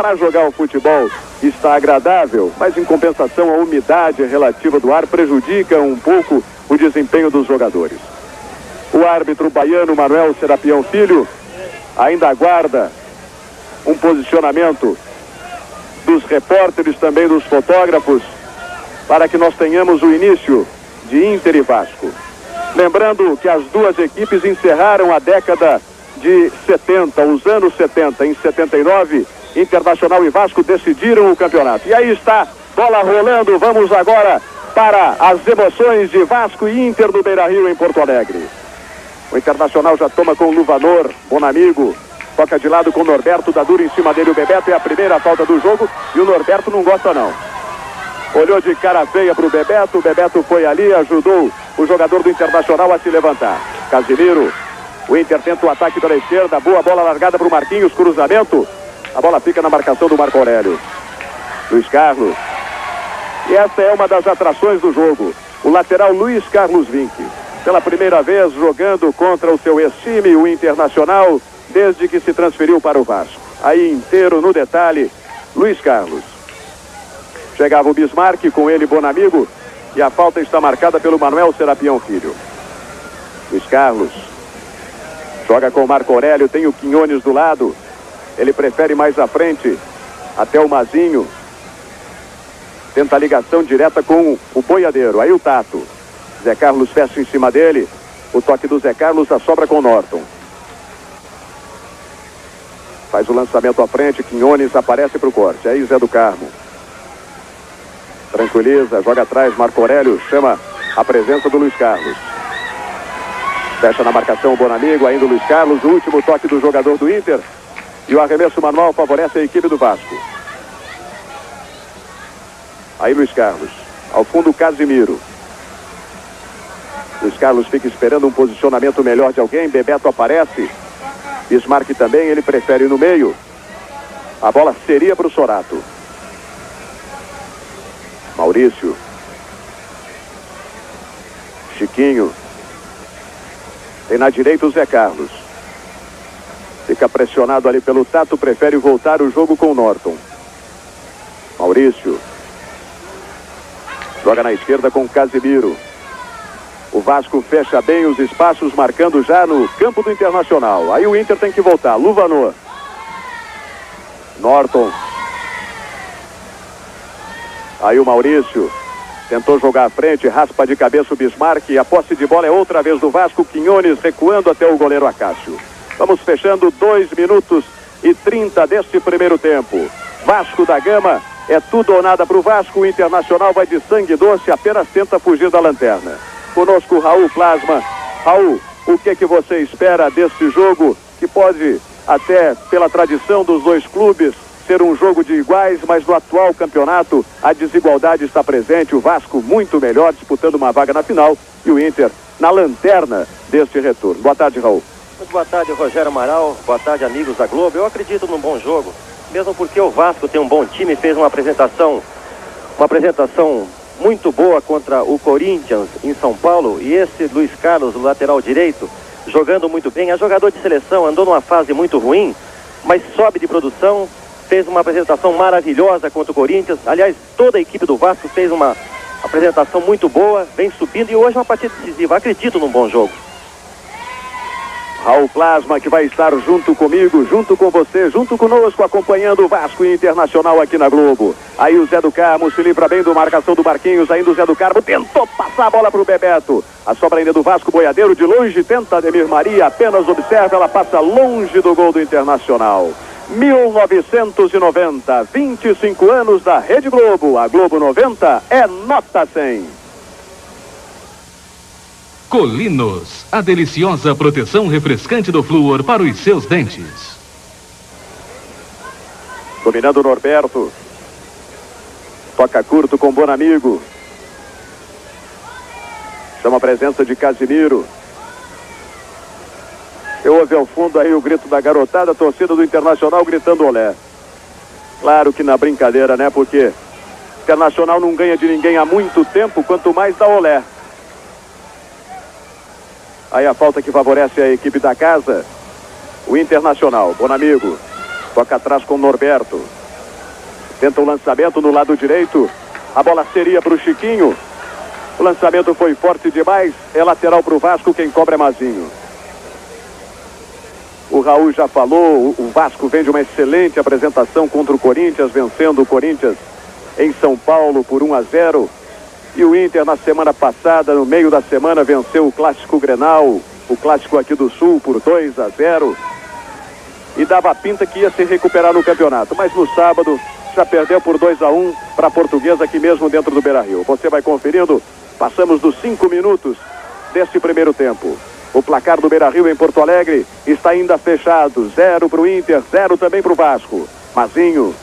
para jogar o futebol está agradável, mas em compensação a umidade relativa do ar prejudica um pouco o desempenho dos jogadores. O árbitro baiano Manuel Serapião Filho ainda aguarda um posicionamento dos repórteres, também dos fotógrafos, para que nós tenhamos o início de Inter e Vasco. Lembrando que as duas equipes encerraram a década de 70, os anos 70. Em 79, Internacional e Vasco decidiram o campeonato. E aí está, bola rolando, vamos agora para as emoções de Vasco e Inter no Beira-Rio, em Porto Alegre. O Internacional já toma com o Luvanor, Bonamigo, toca de lado com o Norberto, dá duro em cima dele o Bebeto, é a primeira falta do jogo, e o Norberto não gosta não. Olhou de cara feia para o Bebeto foi ali, ajudou o jogador do Internacional a se levantar. Casimiro, o Inter tenta o ataque pela esquerda, boa bola largada para o Marquinhos, cruzamento, a bola fica na marcação do Marco Aurélio. Luiz Carlos, e essa é uma das atrações do jogo, o lateral Luiz Carlos Vinck, pela primeira vez jogando contra o seu ex-time, o Internacional, desde que se transferiu para o Vasco. Aí inteiro no detalhe, Luiz Carlos. Chegava o Bismarck, com ele Bonamigo, e a falta está marcada pelo Manuel Serapião Filho. Luiz Carlos joga com o Marco Aurélio, tem o Quinones do lado, ele prefere mais à frente, até o Mazinho, tenta a ligação direta com o Boiadeiro, aí o Tato, Zé Carlos fecha em cima dele, o toque do Zé Carlos, a sobra com o Norton. Faz o lançamento à frente, Quinones aparece para o corte, aí Zé do Carmo. Tranquiliza, joga atrás, Marco Aurélio chama a presença do Luiz Carlos. Fecha na marcação o Bonamigo, ainda o Luiz Carlos, o último toque do jogador do Inter. E o arremesso manual favorece a equipe do Vasco. Aí Luiz Carlos, ao fundo Casimiro. Luiz Carlos fica esperando um posicionamento melhor de alguém, Bebeto aparece. Bismarck também, ele prefere ir no meio. A bola seria para o Sorato. Maurício. Chiquinho. Tem na direita o Zé Carlos. Fica pressionado ali pelo Tato, prefere voltar o jogo com o Norton. Maurício. Joga na esquerda com o Casimiro. O Vasco fecha bem os espaços, marcando já no campo do Internacional. Aí o Inter tem que voltar. Luvanor. Norton. Aí o Maurício tentou jogar à frente, raspa de cabeça o Bismarck, e a posse de bola é outra vez do Vasco. Quinones recuando até o goleiro Acácio. Vamos fechando 2 minutos e 30 deste primeiro tempo. Vasco da Gama, é tudo ou nada para o Vasco. O Internacional vai de sangue doce, apenas tenta fugir da lanterna. Conosco Raul Plasma. Raul, o que você espera deste jogo, que pode, até pela tradição dos dois clubes, ser um jogo de iguais, mas no atual campeonato a desigualdade está presente, o Vasco muito melhor, disputando uma vaga na final, e o Inter na lanterna deste retorno. Boa tarde, Raul. Muito boa tarde, Rogério Amaral. Boa tarde, amigos da Globo. Eu acredito num bom jogo, mesmo porque o Vasco tem um bom time, fez uma apresentação muito boa contra o Corinthians em São Paulo, e esse Luiz Carlos, o lateral direito, jogando muito bem, é jogador de seleção, andou numa fase muito ruim, mas sobe de produção, fez uma apresentação maravilhosa contra o Corinthians. Aliás, toda a equipe do Vasco fez uma apresentação muito boa, vem subindo, e hoje é uma partida decisiva. Acredito num bom jogo. Raul Plasma, que vai estar junto comigo, junto com você, junto conosco, acompanhando o Vasco Internacional aqui na Globo. Aí o Zé do Carmo se livra bem do marcação do Marquinhos, ainda o Zé do Carmo tentou passar a bola para o Bebeto. A sobra ainda do Vasco, Boiadeiro de longe, tenta Ademir Maria, apenas observa, ela passa longe do gol do Internacional. 1990, 25 anos da Rede Globo. A Globo 90 é nota 100. Colinos, a deliciosa proteção refrescante do flúor para os seus dentes. Dominando o Norberto. Toca curto com Bonamigo. Chama a presença de Casimiro. Eu ouvi ao fundo aí o grito da garotada, a torcida do Internacional gritando olé. Claro que na brincadeira, né? Porque o Internacional não ganha de ninguém há muito tempo, quanto mais dá olé. Aí a falta que favorece a equipe da casa, o Internacional. Bonamigo toca atrás com o Norberto. Tenta o lançamento no lado direito. A bola seria para o Chiquinho. O lançamento foi forte demais. É lateral para o Vasco. Quem cobra é Mazinho. O Raul já falou. O Vasco vem de uma excelente apresentação contra o Corinthians, vencendo o Corinthians em São Paulo por 1-0. E o Inter na semana passada, no meio da semana, venceu o Clássico Grenal, o clássico aqui do Sul, por 2-0. E dava a pinta que ia se recuperar no campeonato. Mas no sábado já perdeu por 2-1 para a Portuguesa aqui mesmo dentro do Beira-Rio. Você vai conferindo. Passamos dos 5 minutos deste primeiro tempo. O placar do Beira-Rio em Porto Alegre está ainda fechado. 0 para o Inter, 0 também para o Vasco. Mazinho,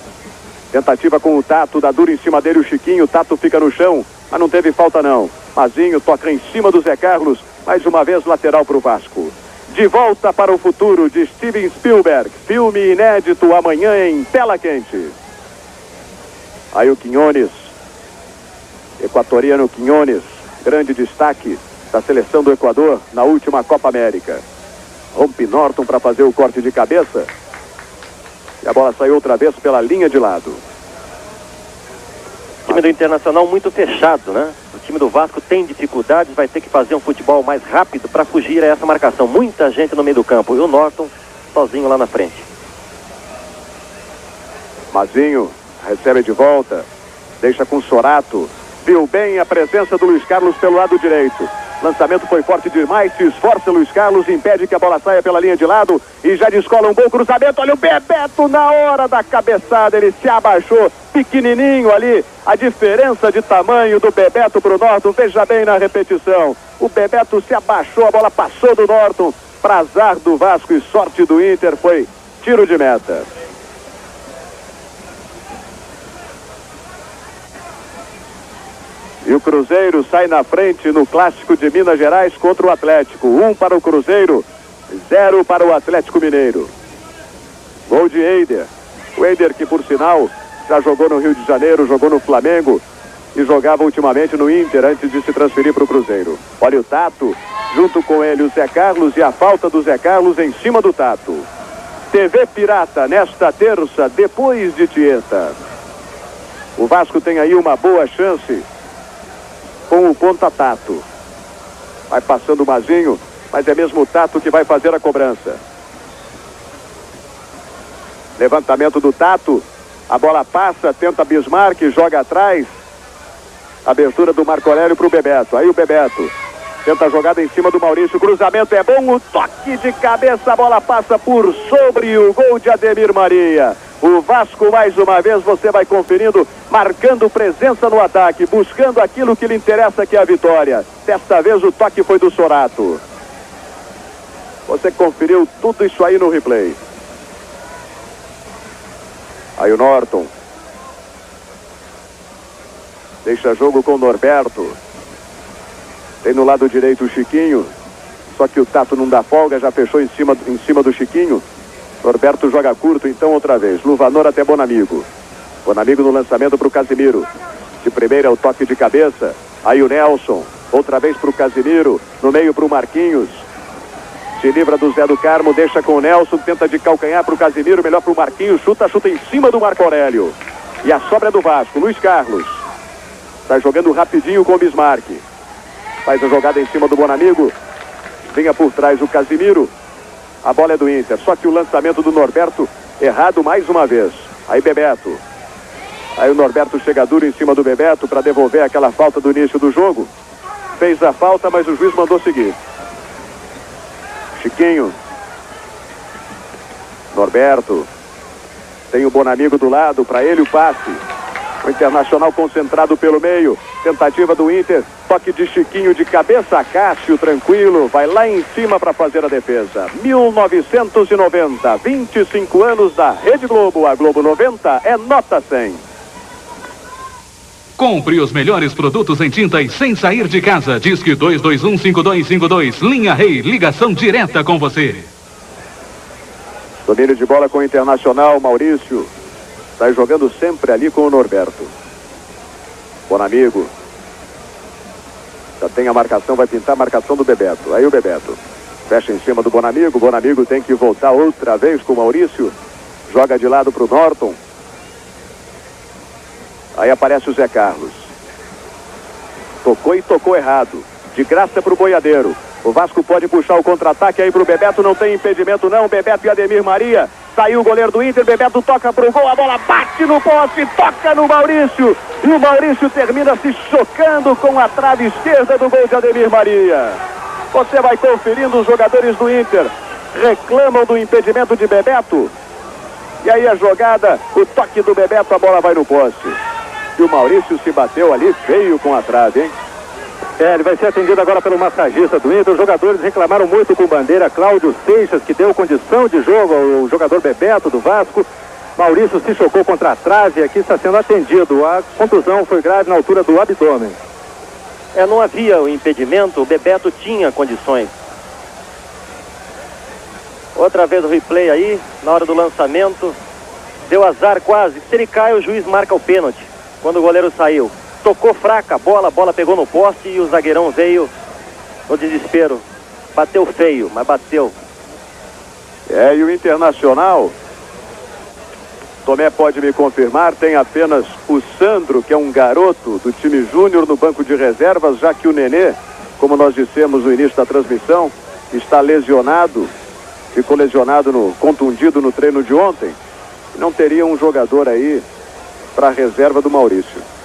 tentativa com o Tato, dá duro em cima dele o Chiquinho. O Tato fica no chão, mas não teve falta não. Mazinho toca em cima do Zé Carlos. Mais uma vez lateral para o Vasco. De Volta para o Futuro, de Steven Spielberg. Filme inédito amanhã em tela quente. Aí o Quinones, equatoriano Quinones, grande destaque da seleção do Equador na última Copa América. Rompe Norton para fazer o corte de cabeça. E a bola saiu outra vez pela linha de lado. O time do Internacional muito fechado, né? O time do Vasco tem dificuldades, vai ter que fazer um futebol mais rápido para fugir a essa marcação. Muita gente no meio do campo e o Norton sozinho lá na frente. Mazinho recebe de volta, deixa com Sorato. Viu bem a presença do Luiz Carlos pelo lado direito. Lançamento foi forte demais, se esforça Luiz Carlos, impede que a bola saia pela linha de lado e já descola um bom cruzamento. Olha o Bebeto na hora da cabeçada, ele se abaixou, pequenininho ali. A diferença de tamanho do Bebeto para o Norton, veja bem na repetição. O Bebeto se abaixou, a bola passou do Norton, para azar do Vasco e sorte do Inter, foi tiro de meta. E o Cruzeiro sai na frente no Clássico de Minas Gerais contra o Atlético. 1 para o Cruzeiro, 0 para o Atlético Mineiro. Gol de Eider. O Eider que, por sinal, já jogou no Rio de Janeiro, jogou no Flamengo e jogava ultimamente no Inter antes de se transferir para o Cruzeiro. Olha o Tato, junto com ele o Zé Carlos e a falta do Zé Carlos em cima do Tato. TV Pirata nesta terça, depois de Tieta. O Vasco tem aí uma boa chance com o ponta Tato. Vai passando o Mazinho, mas é mesmo o Tato que vai fazer a cobrança. Levantamento do Tato, a bola passa, tenta Bismarck, joga atrás. Abertura do Marco Aurélio para o Bebeto. Aí o Bebeto tenta a jogada em cima do Maurício, cruzamento é bom, o toque de cabeça, a bola passa por sobre o gol de Ademir Maria. O Vasco, mais uma vez, você vai conferindo, marcando presença no ataque, buscando aquilo que lhe interessa, que é a vitória. Desta vez o toque foi do Sorato. Você conferiu tudo isso aí no replay. Aí o Norton deixa jogo com o Norberto. Tem no lado direito o Chiquinho, só que o Tato não dá folga, já fechou em cima do Chiquinho. Norberto joga curto, então outra vez. Luvanor até Bonamigo. Bonamigo no lançamento para o Casimiro. De primeira é o toque de cabeça. Aí o Nelson, outra vez para o Casimiro. No meio para o Marquinhos. Se livra do Zé do Carmo, deixa com o Nelson. Tenta de calcanhar para o Casimiro, melhor para o Marquinhos. Chuta em cima do Marco Aurélio. E a sobra é do Vasco, Luiz Carlos. Está jogando rapidinho com o Bismarck. Faz a jogada em cima do Bonamigo. Vinha por trás o Casimiro. A bola é do Inter, só que o lançamento do Norberto errado mais uma vez. Aí Bebeto. Aí o Norberto chega duro em cima do Bebeto para devolver aquela falta do início do jogo. Fez a falta, mas o juiz mandou seguir. Chiquinho. Norberto. Tem o Bonamigo do lado, para ele o passe. O Internacional concentrado pelo meio. Tentativa do Inter. Toque de Chiquinho de cabeça. Cássio tranquilo. Vai lá em cima para fazer a defesa. 1990. 25 anos da Rede Globo. A Globo 90 é nota 100. Compre os melhores produtos em tintas sem sair de casa. Disque 2215252. Linha Rei. Ligação direta com você. Domínio de bola com o Internacional. Maurício. Sai jogando sempre ali com o Norberto. Bonamigo. Já tem a marcação, vai pintar a marcação do Bebeto. Aí o Bebeto fecha em cima do Bonamigo. Bonamigo tem que voltar outra vez com o Maurício. Joga de lado para o Norton. Aí aparece o Zé Carlos. Tocou e tocou errado. De graça para o boiadeiro. O Vasco pode puxar o contra-ataque aí para o Bebeto. Não tem impedimento não. Bebeto e Ademir Maria. Saiu o goleiro do Inter. Bebeto toca para o gol. A bola bate no poste. Toca no Maurício. E o Maurício termina se chocando com a trave esquerda do gol de Ademir Maria. Você vai conferindo, os jogadores do Inter reclamam do impedimento de Bebeto. E aí a jogada, o toque do Bebeto, a bola vai no poste. E o Maurício se bateu ali feio com a trave, hein? Ele vai ser atendido agora pelo massagista do Inter. Os jogadores reclamaram muito com o bandeira Cláudio Seixas, que deu condição de jogo ao jogador Bebeto do Vasco. Maurício se chocou contra a trave e aqui está sendo atendido. A contusão foi grave na altura do abdômen. Não havia o impedimento, o Bebeto tinha condições. Outra vez o replay aí, na hora do lançamento. Deu azar quase. Se ele cai, o juiz marca o pênalti. Quando o goleiro saiu. Tocou fraca a bola pegou no poste e o zagueirão veio no desespero. Bateu feio, mas bateu. E o Internacional, Tomé pode me confirmar, tem apenas o Sandro, que é um garoto do time júnior no banco de reservas, já que o Nenê, como nós dissemos no início da transmissão, está lesionado, ficou lesionado, contundido no treino de ontem. Não teria um jogador aí para a reserva do Maurício.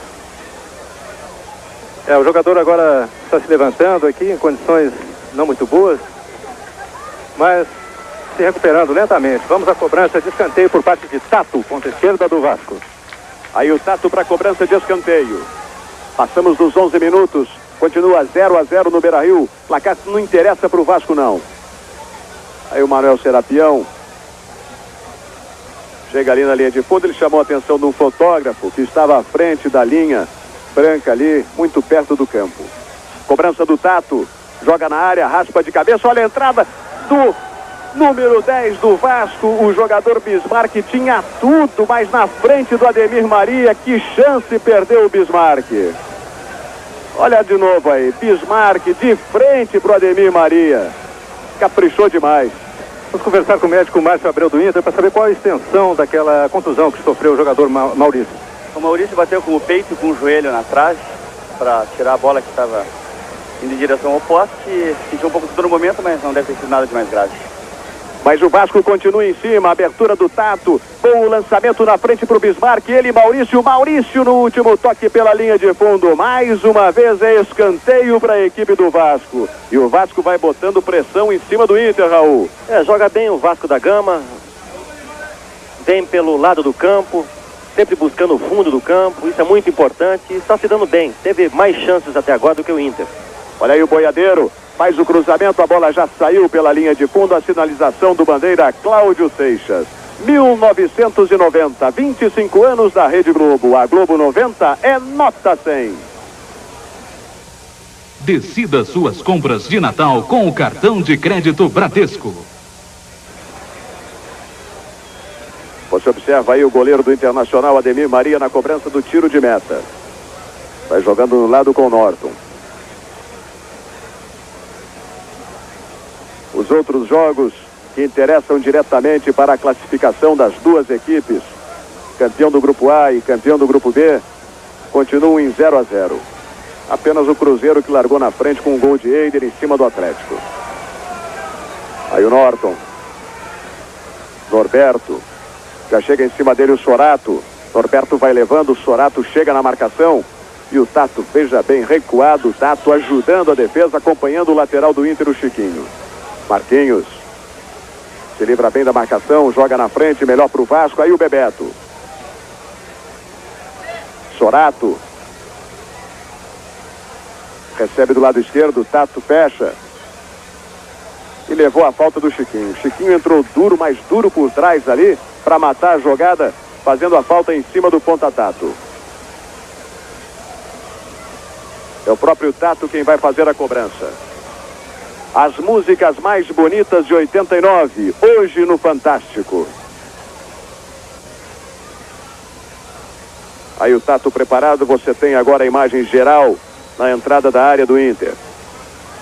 O jogador agora está se levantando aqui em condições não muito boas, mas se recuperando lentamente. Vamos à cobrança de escanteio por parte de Tato, ponta esquerda do Vasco. Aí o Tato para a cobrança de escanteio. Passamos dos 11 minutos, continua 0-0 no Beira-Rio. Placar não interessa para o Vasco não. Aí o Manuel Serapião chega ali na linha de fundo. Ele chamou a atenção de um fotógrafo que estava à frente da linha branca ali, muito perto do campo. Cobrança do Tato, joga na área, raspa de cabeça, olha a entrada do número 10 do Vasco, o jogador Bismarck tinha tudo, mas na frente do Ademir Maria, que chance perdeu o Bismarck. Olha de novo aí, Bismarck de frente pro Ademir Maria, caprichou demais. Vamos conversar com o médico Márcio Abreu do Inter para saber qual a extensão daquela contusão que sofreu o jogador Maurício. O Maurício bateu com o peito e com o joelho na trave para tirar a bola que estava indo em direção ao poste. Sentiu um pouco de dor no momento, mas não deve ter sido nada de mais grave. Mas o Vasco continua em cima, abertura do Tato, bom lançamento na frente para o Bismarck, ele Maurício no último toque pela linha de fundo, mais uma vez é escanteio para a equipe do Vasco, e o Vasco vai botando pressão em cima do Inter, Raul. Joga bem o Vasco da Gama, vem pelo lado do campo, sempre buscando o fundo do campo, isso é muito importante, e está se dando bem, teve mais chances até agora do que o Inter. Olha aí o boiadeiro, faz o cruzamento, a bola já saiu pela linha de fundo, a sinalização do bandeira Cláudio Seixas. 1990, 25 anos da Rede Globo. A Globo 90 é nota 100. Decida suas compras de Natal com o cartão de crédito Bradesco. Você observa aí o goleiro do Internacional, Ademir Maria, na cobrança do tiro de meta. Vai jogando no lado com o Norton. Os outros jogos que interessam diretamente para a classificação das duas equipes, campeão do grupo A e campeão do grupo B, continuam em 0-0. Apenas o Cruzeiro que largou na frente com um gol de Eider em cima do Atlético. Aí o Norton. Norberto. Já chega em cima dele o Sorato. Norberto vai levando, o Sorato chega na marcação. E o Tato, veja bem, recuado, o Tato ajudando a defesa, acompanhando o lateral do Inter, o Chiquinho. Marquinhos se livra bem da marcação, joga na frente, melhor para o Vasco, aí o Bebeto. Sorato recebe do lado esquerdo, Tato fecha e levou a falta do Chiquinho. Chiquinho entrou duro, mais duro por trás ali para matar a jogada, fazendo a falta em cima do ponta Tato. É o próprio Tato quem vai fazer a cobrança. As músicas mais bonitas de 89, hoje no Fantástico. Aí o Tato preparado, você tem agora a imagem geral na entrada da área do Inter.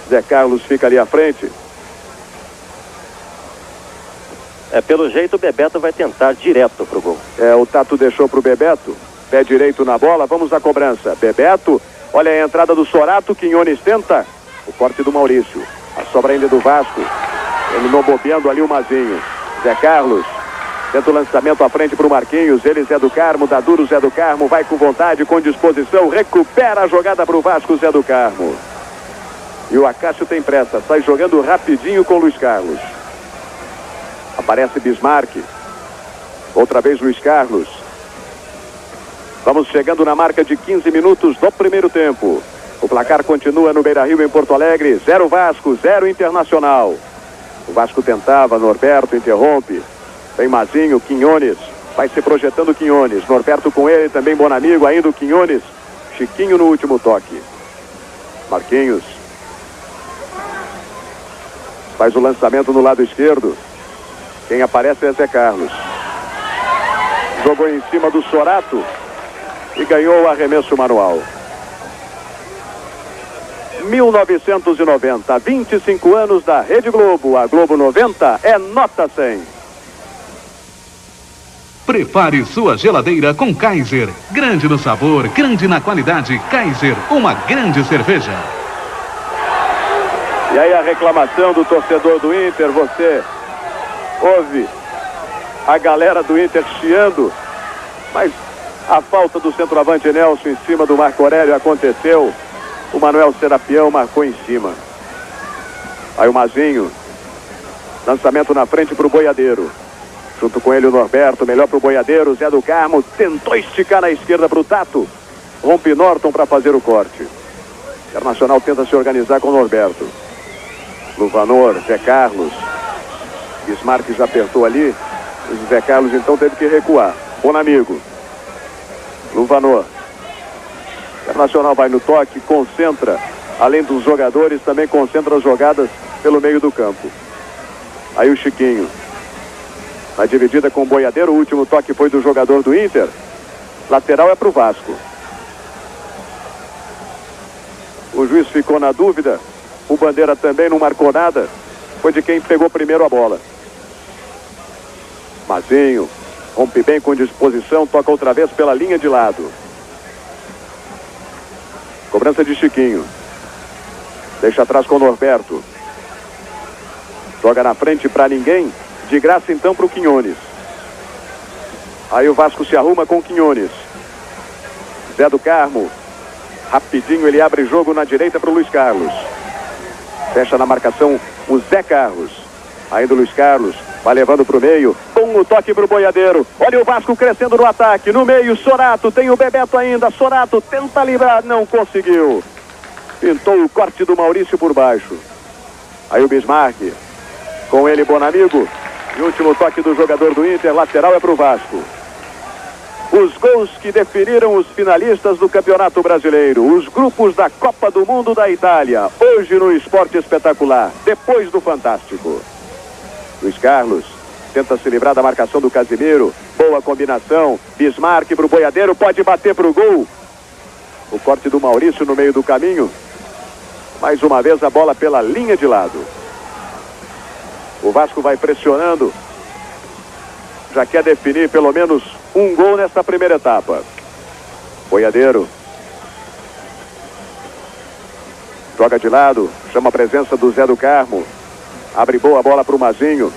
Zé Carlos fica ali à frente. Pelo jeito o Bebeto vai tentar direto pro gol. O Tato deixou pro Bebeto. Pé direito na bola, vamos à cobrança. Bebeto, olha a entrada do Sorato, Quinones tenta. O corte do Maurício. A sobra ainda do Vasco. Terminou bobeando ali o Mazinho. Zé Carlos. Tenta o lançamento à frente para o Marquinhos. Ele, Zé do Carmo, dá duro Zé do Carmo. Vai com vontade, com disposição. Recupera a jogada para o Vasco, Zé do Carmo. E o Acácio tem pressa. Sai jogando rapidinho com o Luiz Carlos. Aparece Bismarck. Outra vez Luiz Carlos. Vamos chegando na marca de 15 minutos do primeiro tempo. O placar continua no Beira-Rio, em Porto Alegre. 0 Vasco, 0 Internacional. O Vasco tentava, Norberto interrompe. Vem Mazinho, Quinones. Vai se projetando Quinones. Norberto com ele, também Bonamigo, ainda o Quinones. Chiquinho no último toque. Marquinhos. Faz o lançamento no lado esquerdo. Quem aparece é Zé Carlos. Jogou em cima do Sorato e ganhou o arremesso manual. 1990, 25 anos da Rede Globo. A Globo 90 é nota 100. Prepare sua geladeira com Kaiser. Grande no sabor, grande na qualidade. Kaiser, uma grande cerveja. E aí a reclamação do torcedor do Inter, você ouve a galera do Inter chiando, mas a falta do centroavante Nelson em cima do Marco Aurélio aconteceu. O Manuel Serapião marcou em cima. Aí o Mazinho. Lançamento na frente para o Boiadeiro. Junto com ele o Norberto. Melhor para o Boiadeiro. Zé do Carmo tentou esticar na esquerda para o Tato. Rompe Norton para fazer o corte. Internacional tenta se organizar com o Norberto. Luvanor, Zé Carlos. Bismarck já apertou ali. O Zé Carlos então teve que recuar. Bonamigo. Luvanor. Internacional vai no toque, concentra, além dos jogadores, também concentra as jogadas pelo meio do campo. Aí o Chiquinho. Na dividida com o Boiadeiro, o último toque foi do jogador do Inter. Lateral é para o Vasco. O juiz ficou na dúvida. O Bandeira também não marcou nada. Foi de quem pegou primeiro a bola. Mazinho. Rompe bem com disposição, toca outra vez pela linha de lado. Cobrança de Chiquinho. Deixa atrás com o Norberto. Joga na frente para ninguém. De graça então para o Quinones. Aí o Vasco se arruma com o Quinones. Zé do Carmo. Rapidinho ele abre jogo na direita para o Luiz Carlos. Fecha na marcação o Zé Carlos. Ainda o Luiz Carlos. Vai levando para o meio. Com o toque para o Boiadeiro. Olha o Vasco crescendo no ataque. No meio, Sorato. Tem o Bebeto ainda. Sorato tenta livrar. Não conseguiu. Pintou o corte do Maurício por baixo. Aí o Bismarck. Com ele, Bonamigo. E último toque do jogador do Inter. Lateral é para o Vasco. Os gols que definiram os finalistas do Campeonato Brasileiro. Os grupos da Copa do Mundo da Itália. Hoje no Esporte Espetacular. Depois do Fantástico. Luiz Carlos tenta se livrar da marcação do Casimiro. Boa combinação. Bismarck para o Boiadeiro. Pode bater para o gol. O corte do Maurício no meio do caminho. Mais uma vez a bola pela linha de lado. O Vasco vai pressionando. Já quer definir pelo menos um gol nesta primeira etapa. Boiadeiro. Joga de lado. Chama a presença do Zé do Carmo. Abre boa bola para o Mazinho.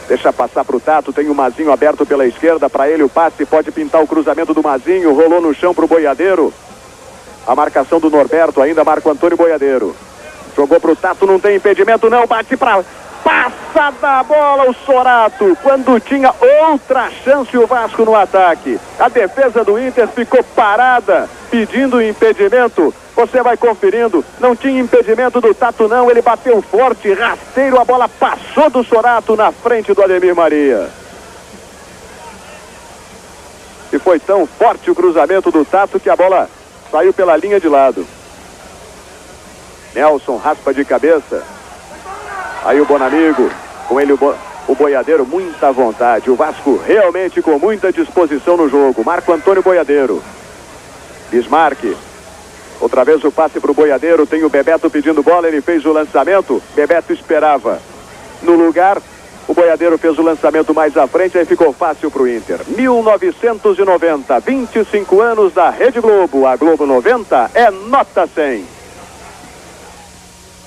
Deixa passar para o Tato. Tem o Mazinho aberto pela esquerda. Para ele o passe. Pode pintar o cruzamento do Mazinho. Rolou no chão para o Boiadeiro. A marcação do Norberto. Ainda Marco Antônio Boiadeiro. Jogou para o Tato. Não tem impedimento não. Bate para... Passa da bola o Sorato. Quando tinha outra chance o Vasco no ataque. A defesa do Inter ficou parada. Pedindo impedimento. Você vai conferindo, não tinha impedimento do Tato não, ele bateu forte, rasteiro, a bola passou do Sorato na frente do Ademir Maria. E foi tão forte o cruzamento do Tato que a bola saiu pela linha de lado. Nelson raspa de cabeça. Aí o Bonamigo, com ele o Boiadeiro, muita vontade. O Vasco realmente com muita disposição no jogo. Marco Antônio Boiadeiro. Bismarck. Outra vez o passe para o Boiadeiro. Tem o Bebeto pedindo bola. Ele fez o lançamento. Bebeto esperava no lugar. O boiadeiro fez o lançamento mais à frente, aí ficou fácil para o Inter. 1990, 25 anos da Rede Globo. A Globo 90 é nota 100.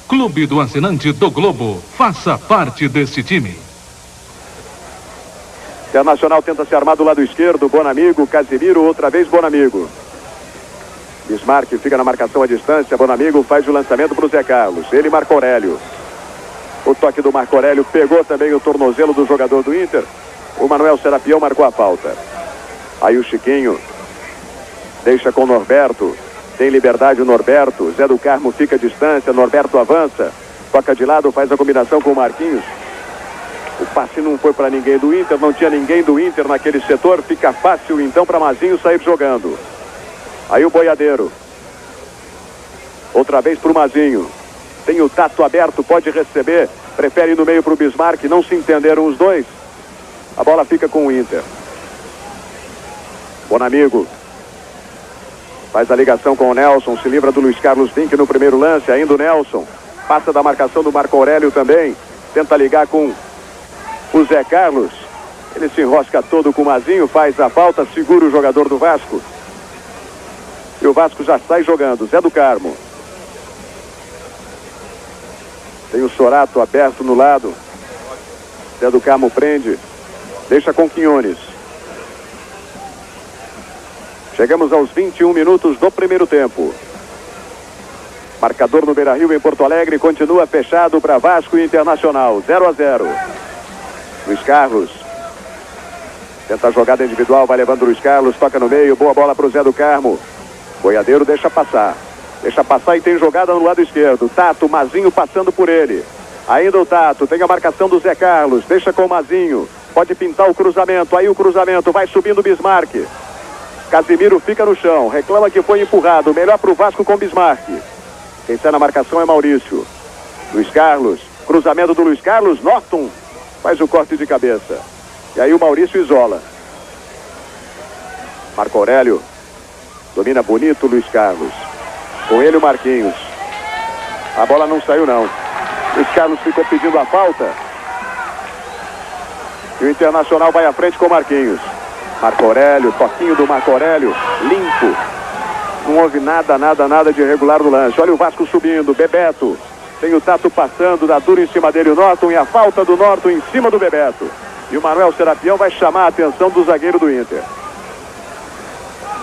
Clube do Assinante do Globo. Faça parte deste time. Internacional tenta se armar do lado esquerdo. Bonamigo, Casimiro, outra vez Bonamigo. Bismarck fica na marcação à distância. Bonamigo faz o lançamento para o Zé Carlos. Ele e Marco Aurélio. O toque do Marco Aurélio pegou também o tornozelo do jogador do Inter. O Manuel Serapião marcou a falta. Aí o Chiquinho deixa com o Norberto. Tem liberdade o Norberto. Zé do Carmo fica à distância. Norberto avança. Toca de lado, faz a combinação com o Marquinhos. O passe não foi para ninguém do Inter. Não tinha ninguém do Inter naquele setor. Fica fácil então para Mazinho sair jogando. Aí o boiadeiro. Outra vez para o Mazinho. Tem o Tato aberto, pode receber. Prefere ir no meio para o Bismarck. Não se entenderam os dois. A bola fica com o Inter. Bonamigo. Faz a ligação com o Nelson. Se livra do Luiz Carlos Vinck no primeiro lance. Ainda o Nelson. Passa da marcação do Marco Aurélio também. Tenta ligar com o Zé Carlos. Ele se enrosca todo com o Mazinho. Faz a falta. Segura o jogador do Vasco. E o Vasco já sai jogando. Zé do Carmo. Tem o Sorato aberto no lado. Zé do Carmo prende. Deixa com Quinones. Chegamos aos 21 minutos do primeiro tempo. Marcador no Beira-Rio em Porto Alegre continua fechado para Vasco e Internacional. 0-0. Luiz Carlos. Tenta a jogada individual, vai levando o Luiz Carlos. Toca no meio, boa bola para o Zé do Carmo. Boiadeiro deixa passar. Deixa passar e tem jogada no lado esquerdo. Tato, Mazinho passando por ele. Ainda o Tato, tem a marcação do Zé Carlos. Deixa com o Mazinho. Pode pintar o cruzamento. Aí o cruzamento, vai subindo o Bismarck. Casimiro fica no chão. Reclama que foi empurrado. Melhor para o Vasco com Bismarck. Quem está na marcação é Maurício. Luiz Carlos. Cruzamento do Luiz Carlos. Norton faz o corte de cabeça. E aí o Maurício isola. Marco Aurélio. Domina bonito o Luiz Carlos. Com ele o Marquinhos. A bola não saiu não. Luiz Carlos ficou pedindo a falta. E o Internacional vai à frente com o Marquinhos. Marco Aurélio, toquinho do Marco Aurélio. Limpo. Não houve nada de irregular no lance. Olha o Vasco subindo. Bebeto. Tem o Tato passando, dá duro em cima dele o Norton. E a falta do Norton em cima do Bebeto. E o Manuel Serapião vai chamar a atenção do zagueiro do Inter.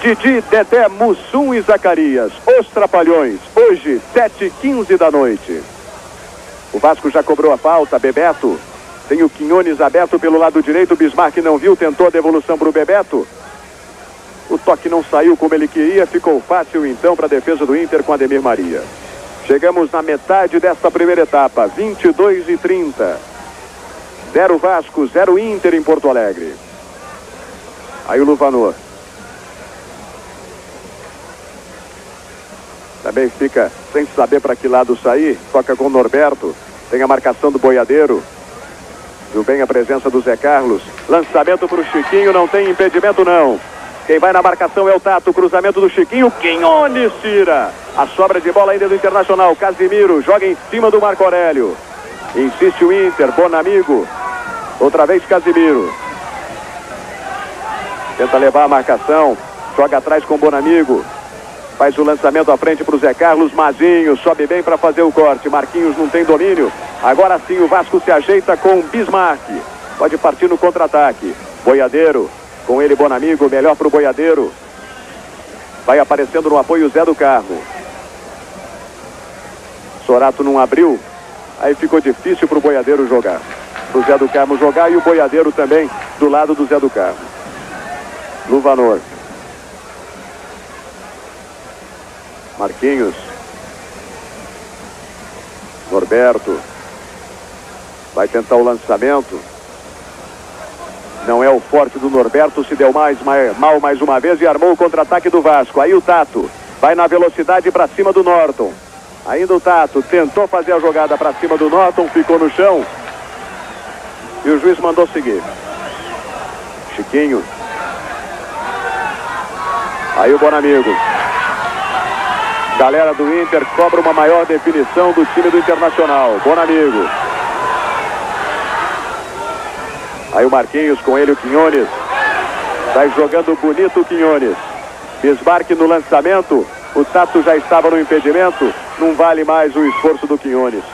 Didi, Dedé, Mussum e Zacarias. Os Trapalhões. Hoje, 7h15 da noite. O Vasco já cobrou a falta. Bebeto. Tem o Quinones aberto pelo lado direito. O Bismarck não viu. Tentou a devolução para o Bebeto. O toque não saiu como ele queria. Ficou fácil então para a defesa do Inter com Ademir Maria. Chegamos na metade desta primeira etapa. 22h30. 0 Vasco, 0 Inter em Porto Alegre. Aí o Luvanor. Também fica sem saber para que lado sair. Toca com o Norberto. Tem a marcação do Boiadeiro. Viu bem a presença do Zé Carlos. Lançamento para o Chiquinho. Não tem impedimento não. Quem vai na marcação é o Tato. Cruzamento do Chiquinho. Quinones tira. A sobra de bola ainda do Internacional. Casimiro joga em cima do Marco Aurélio. Insiste o Inter. Bonamigo. Outra vez Casimiro. Tenta levar a marcação. Joga atrás com o Bonamigo. Faz o lançamento à frente para o Zé Carlos. Mazinho sobe bem para fazer o corte. Marquinhos não tem domínio. Agora sim o Vasco se ajeita com Bismarck. Pode partir no contra-ataque. Boiadeiro. Com ele Bonamigo. Melhor para o Boiadeiro. Vai aparecendo no apoio o Zé do Carmo. Sorato não abriu. Aí ficou difícil para o Boiadeiro jogar. Para o Zé do Carmo jogar e o Boiadeiro também do lado do Zé do Carmo. Luvanor. Marquinhos. Norberto. Vai tentar o lançamento. Não é o forte do Norberto. Se deu mal mais uma vez e armou o contra-ataque do Vasco. Aí o Tato. Vai na velocidade para cima do Norton. Ainda o Tato. Tentou fazer a jogada para cima do Norton. Ficou no chão. E o juiz mandou seguir. Chiquinho. Aí o Bonamigo. Galera do Inter cobra uma maior definição do time do Internacional. Bonamigo. Aí o Marquinhos, com ele o Quinones. Vai jogando bonito o Quinones. Bismarck no lançamento. O Tato já estava no impedimento. Não vale mais o esforço do Quinones.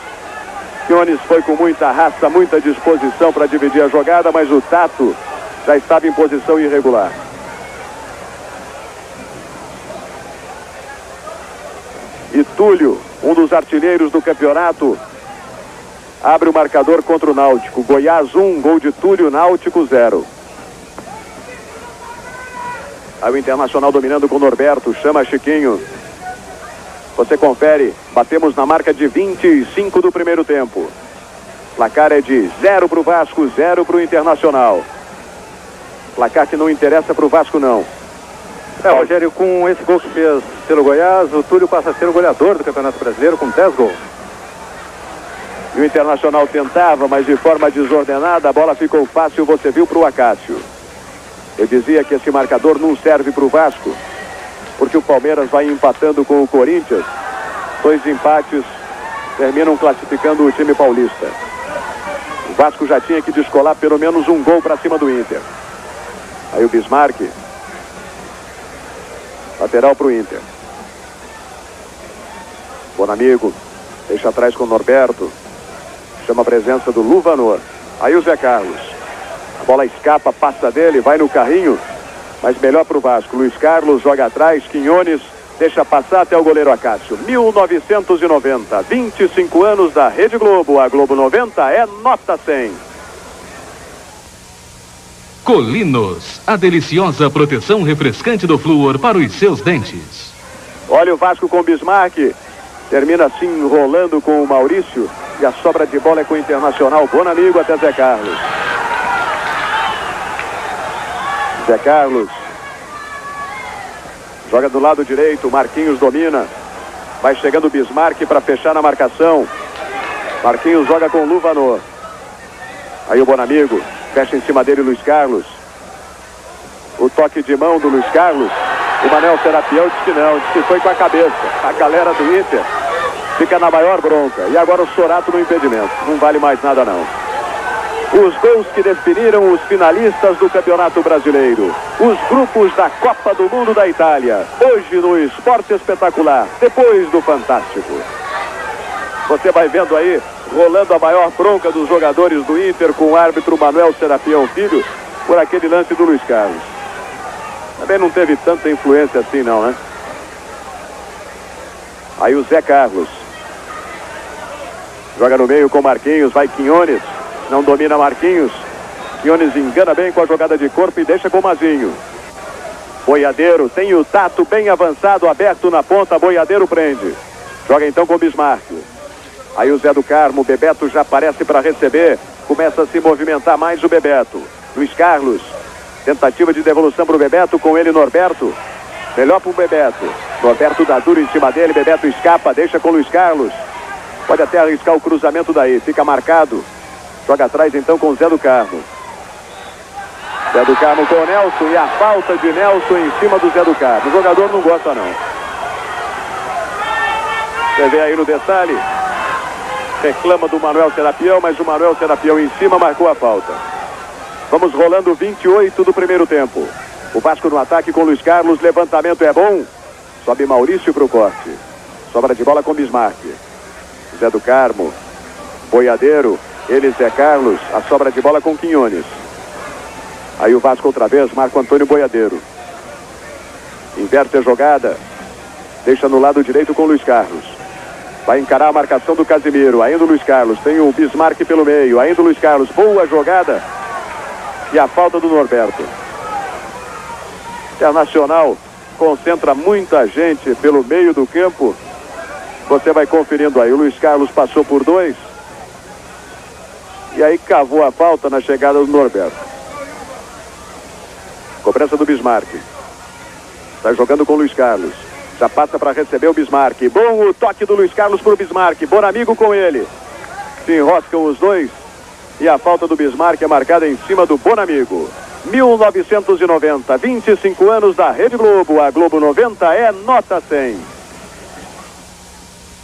Quinones foi com muita raça, muita disposição para dividir a jogada, mas o Tato já estava em posição irregular. E Túlio, um dos artilheiros do campeonato, abre o marcador contra o Náutico. Goiás 1, gol de Túlio, Náutico 0. Aí o Internacional dominando com o Norberto, chama Chiquinho. Você confere, batemos na marca de 25 do primeiro tempo. Placar é de 0 para o Vasco, 0 para o Internacional. Placar que não interessa para o Vasco, não. Rogério, com esse gol que fez pelo Goiás, o Túlio passa a ser o goleador do Campeonato Brasileiro com 10 gols. E o Internacional tentava, mas de forma desordenada, a bola ficou fácil, você viu, para o Acácio. Eu dizia que esse marcador não serve para o Vasco, porque o Palmeiras vai empatando com o Corinthians. 2 empates terminam classificando o time paulista. O Vasco já tinha que descolar pelo menos um gol para cima do Inter. Aí o Bismarck. Lateral para o Inter. Bonamigo. Deixa atrás com o Norberto. Chama a presença do Luvanor. Aí o Zé Carlos. A bola escapa, passa dele, vai no carrinho. Mas melhor para o Vasco. Luiz Carlos joga atrás, Quinones deixa passar até o goleiro Acácio. 1990, 25 anos da Rede Globo. A Globo 90 é nota 100. Colinos, a deliciosa proteção refrescante do flúor para os seus dentes. Olha o Vasco com o Bismarck. Termina assim enrolando com o Maurício. E a sobra de bola é com o Internacional. Bonamigo até Zé Carlos. Zé Carlos joga do lado direito, Marquinhos domina, vai chegando o Bismarck para fechar na marcação. Marquinhos joga com o Luvanor. Aí o Bonamigo fecha em cima dele o Luiz Carlos. O toque de mão do Luiz Carlos, o Manuel Serapião disse que não, disse que foi com a cabeça. A galera do Inter fica na maior bronca. E agora o Sorato no impedimento, não vale mais nada não. Os gols que definiram os finalistas do Campeonato Brasileiro. Os grupos da Copa do Mundo da Itália. Hoje no Esporte Espetacular, depois do Fantástico. Você vai vendo aí, rolando a maior bronca dos jogadores do Inter com o árbitro Manuel Serapião Filho, por aquele lance do Luiz Carlos. Também não teve tanta influência assim não, né? Aí o Zé Carlos. Joga no meio com Marquinhos, vai Quinones. Não domina Marquinhos. Quinones engana bem com a jogada de corpo e deixa com o Mazinho. Boiadeiro tem o Tato bem avançado, aberto na ponta. Boiadeiro prende. Joga então com o Bismarck. Aí o Zé do Carmo, o Bebeto já aparece para receber. Começa a se movimentar mais o Bebeto. Luiz Carlos. Tentativa de devolução para o Bebeto, com ele Norberto. Melhor para o Bebeto. Norberto dá duro em cima dele. Bebeto escapa, deixa com o Luiz Carlos. Pode até arriscar o cruzamento daí. Fica marcado. Joga atrás então com o Zé do Carmo. Zé do Carmo com o Nelson e a falta de Nelson em cima do Zé do Carmo. O jogador não gosta não. Você vê aí no detalhe. Reclama do Manuel Serapião, mas o Manuel Serapião em cima marcou a falta. Vamos rolando 28 do primeiro tempo. O Vasco no ataque com Luiz Carlos. Levantamento é bom. Sobe Maurício para o corte. Sobra de bola com Bismarck. Zé do Carmo. Boiadeiro. Ele, Zé Carlos, a sobra de bola com Quinones. Aí o Vasco outra vez, Marco Antônio Boiadeiro. Inverte a jogada. Deixa no lado direito com o Luiz Carlos. Vai encarar a marcação do Casimiro. Ainda o Luiz Carlos, tem o Bismarck pelo meio. Ainda o Luiz Carlos, boa jogada. E a falta do Norberto. Internacional concentra muita gente pelo meio do campo. Você vai conferindo aí. O Luiz Carlos passou por 2. E aí cavou a falta na chegada do Norberto. Cobrança do Bismarck. Está jogando com o Luiz Carlos. Já passa para receber o Bismarck. Bom o toque do Luiz Carlos para o Bismarck. Bonamigo com ele. Se enroscam os dois. E a falta do Bismarck é marcada em cima do Bonamigo. 1990, 25 anos da Rede Globo. A Globo 90 é nota 100.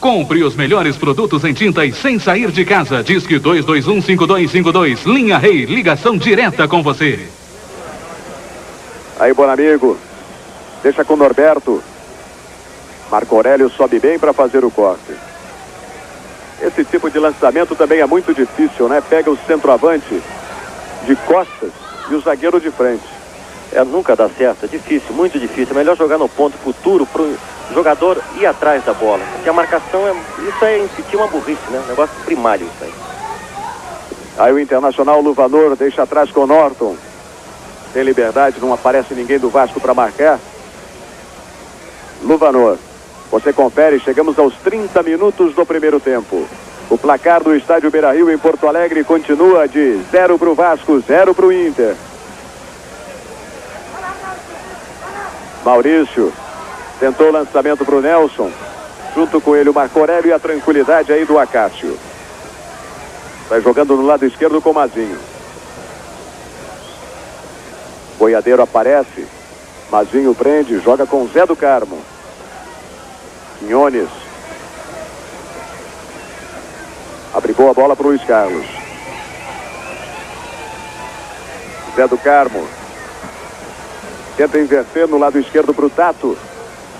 Compre os melhores produtos em tintas sem sair de casa. Disque 2215252. Linha Rei, ligação direta com você. Aí, Bonamigo. Deixa com o Norberto. Marco Aurélio sobe bem para fazer o corte. Esse tipo de lançamento também é muito difícil, né? Pega o centroavante de costas e o zagueiro de frente. Nunca dá certo, é difícil, muito difícil. É melhor jogar no ponto futuro pro jogador ir atrás da bola. Porque a marcação, isso é em si uma burrice, né? Negócio primário isso aí. Aí o Internacional, Luvanor, deixa atrás com o Norton. Tem liberdade, não aparece ninguém do Vasco para marcar. Luvanor, você confere, chegamos aos 30 minutos do primeiro tempo. O placar do estádio Beira-Rio em Porto Alegre continua de 0 para o Vasco, 0 para o Inter. Maurício tentou o lançamento para o Nelson. Junto com ele o Marco Aurélio e a tranquilidade aí do Acácio. Vai jogando no lado esquerdo com o Mazinho. Boiadeiro aparece. Mazinho prende, joga com Zé do Carmo. Quinones. Abrigou a bola para o Luiz Carlos. Zé do Carmo. Tenta inverter no lado esquerdo para o Tato.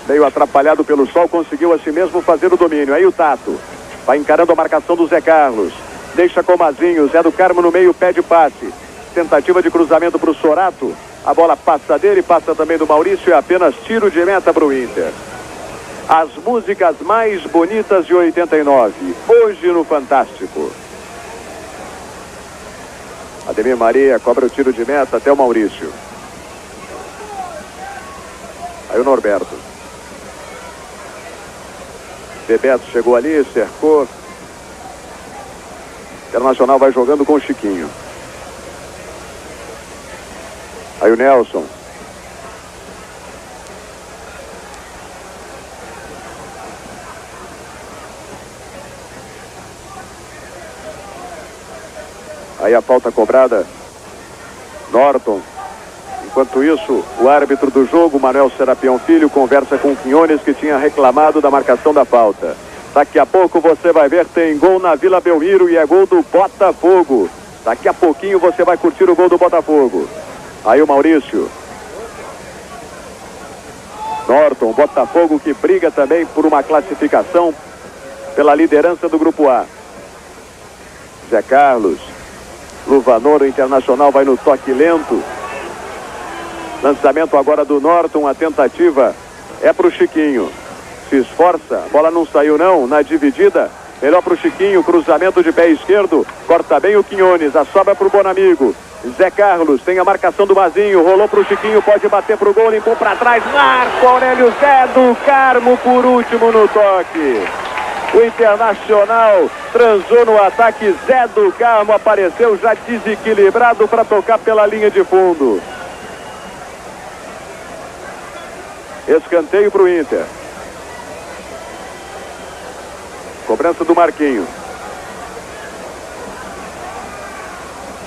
Meio atrapalhado pelo sol, conseguiu a si mesmo fazer o domínio. Aí o Tato vai encarando a marcação do Zé Carlos. Deixa com o Mazinho. Zé do Carmo no meio, pede passe. Tentativa de cruzamento para o Sorato. A bola passa dele, passa também do Maurício. É apenas tiro de meta para o Inter. As músicas mais bonitas de 89. Hoje no Fantástico. Ademir Maria cobra o tiro de meta até o Maurício. Aí o Norberto. Bebeto chegou ali, cercou. Internacional vai jogando com o Chiquinho. Aí o Nelson. Aí a falta cobrada. Norton. Enquanto isso, o árbitro do jogo, Manuel Serapião Filho, conversa com o Quinones, que tinha reclamado da marcação da falta. Daqui a pouco você vai ver, tem gol na Vila Belmiro e é gol do Botafogo. Daqui a pouquinho você vai curtir o gol do Botafogo. Aí o Maurício. Norton, Botafogo que briga também por uma classificação pela liderança do Grupo A. Zé Carlos. Luvanor, o Internacional vai no toque lento. Lançamento agora do Norton, a tentativa é para o Chiquinho. Se esforça, a bola não saiu não, na dividida, melhor para o Chiquinho, cruzamento de pé esquerdo, corta bem o Quinones, a sobra para o Bonamigo. Zé Carlos, tem a marcação do Mazinho, rolou para o Chiquinho, pode bater para o gol, limpou para trás, Marco Aurélio, Zé do Carmo por último no toque. O Internacional transou no ataque, Zé do Carmo apareceu já desequilibrado para tocar pela linha de fundo. Escanteio para o Inter. Cobrança do Marquinho.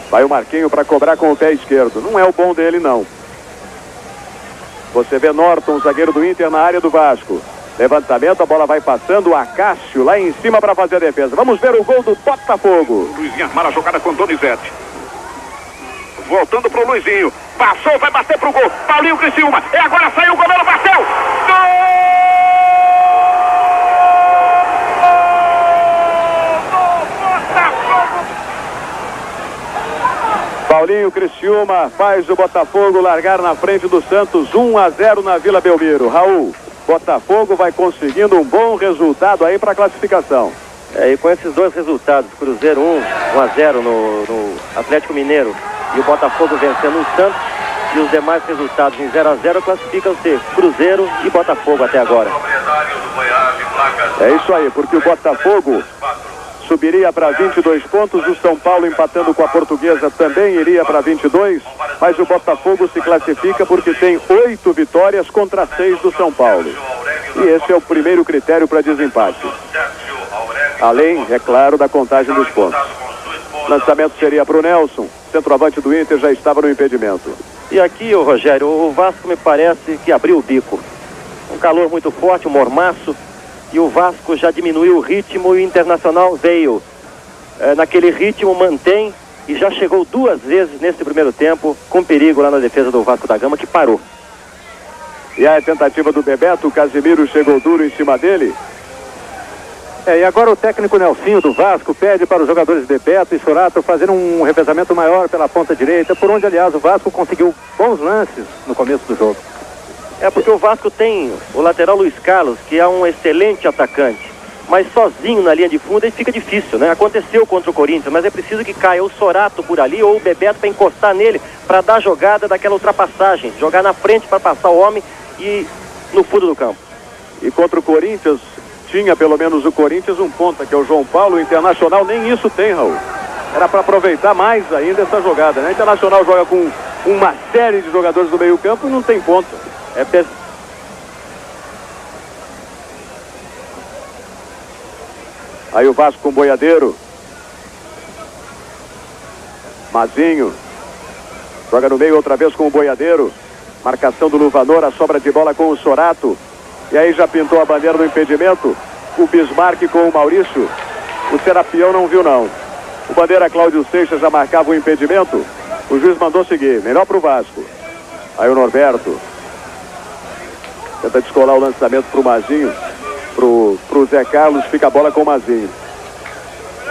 Vai o Marquinho para cobrar com o pé esquerdo. Não é o bom dele, não. Você vê Norton, zagueiro do Inter, na área do Vasco. Levantamento, a bola vai passando. O Acácio lá em cima para fazer a defesa. Vamos ver o gol do Botafogo. Luizinho armar a jogada com Donizete. Voltando pro Luizinho. Passou, vai bater pro gol. Paulinho Criciúma. É agora, saiu o goleiro, bateu. Gol! Paulinho Criciúma faz o Botafogo largar na frente do Santos, 1-0 na Vila Belmiro. Raul, Botafogo vai conseguindo um bom resultado aí para a classificação. E com esses dois resultados, Cruzeiro 1-0 no Atlético Mineiro e o Botafogo vencendo o Santos, e os demais resultados em 0-0 classificam-se Cruzeiro e Botafogo até agora. É isso aí, porque o Botafogo subiria para 22 pontos, o São Paulo empatando com a Portuguesa também iria para 22, mas o Botafogo se classifica porque tem 8 vitórias contra 6 do São Paulo. E esse é o primeiro critério para desempate. Além, é claro, da contagem dos pontos. Lançamento seria para o Nelson, centroavante do Inter já estava no impedimento. E aqui, Rogério, o Vasco me parece que abriu o bico. Um calor muito forte, um mormaço. e o Vasco já diminuiu o ritmo e o Internacional veio naquele ritmo, mantém e já chegou 2 vezes nesse primeiro tempo com perigo lá na defesa do Vasco da Gama, que parou. E a tentativa do Bebeto, o Casimiro chegou duro em cima dele. E agora o técnico Nelsinho do Vasco pede para os jogadores Bebeto e Sorato fazerem um revezamento maior pela ponta direita, por onde, aliás, o Vasco conseguiu bons lances no começo do jogo. Porque o Vasco tem o lateral Luiz Carlos, que é um excelente atacante, mas sozinho na linha de fundo aí fica difícil, né? Aconteceu contra o Corinthians, mas é preciso que caia o Sorato por ali ou o Bebeto para encostar nele, para dar a jogada daquela ultrapassagem, jogar na frente para passar o homem e no fundo do campo. E contra o Corinthians, tinha pelo menos o Corinthians um ponta, que é o João Paulo. O Internacional nem isso tem, Raul. Era para aproveitar mais ainda essa jogada, né? O Internacional joga com uma série de jogadores do meio campo e não tem ponta. Aí o Vasco com o Boiadeiro. Mazinho joga no meio outra vez com o Boiadeiro. Marcação do Luvanor, a sobra de bola com o Sorato. E aí já pintou a bandeira do impedimento. O Bismarck com o Maurício. O Serapião não viu, não. O bandeira Cláudio Seixas já marcava o impedimento. O juiz mandou seguir. Melhor pro Vasco. Aí o Norberto tenta descolar o lançamento pro Mazinho. Pro Zé Carlos. Fica a bola com o Mazinho.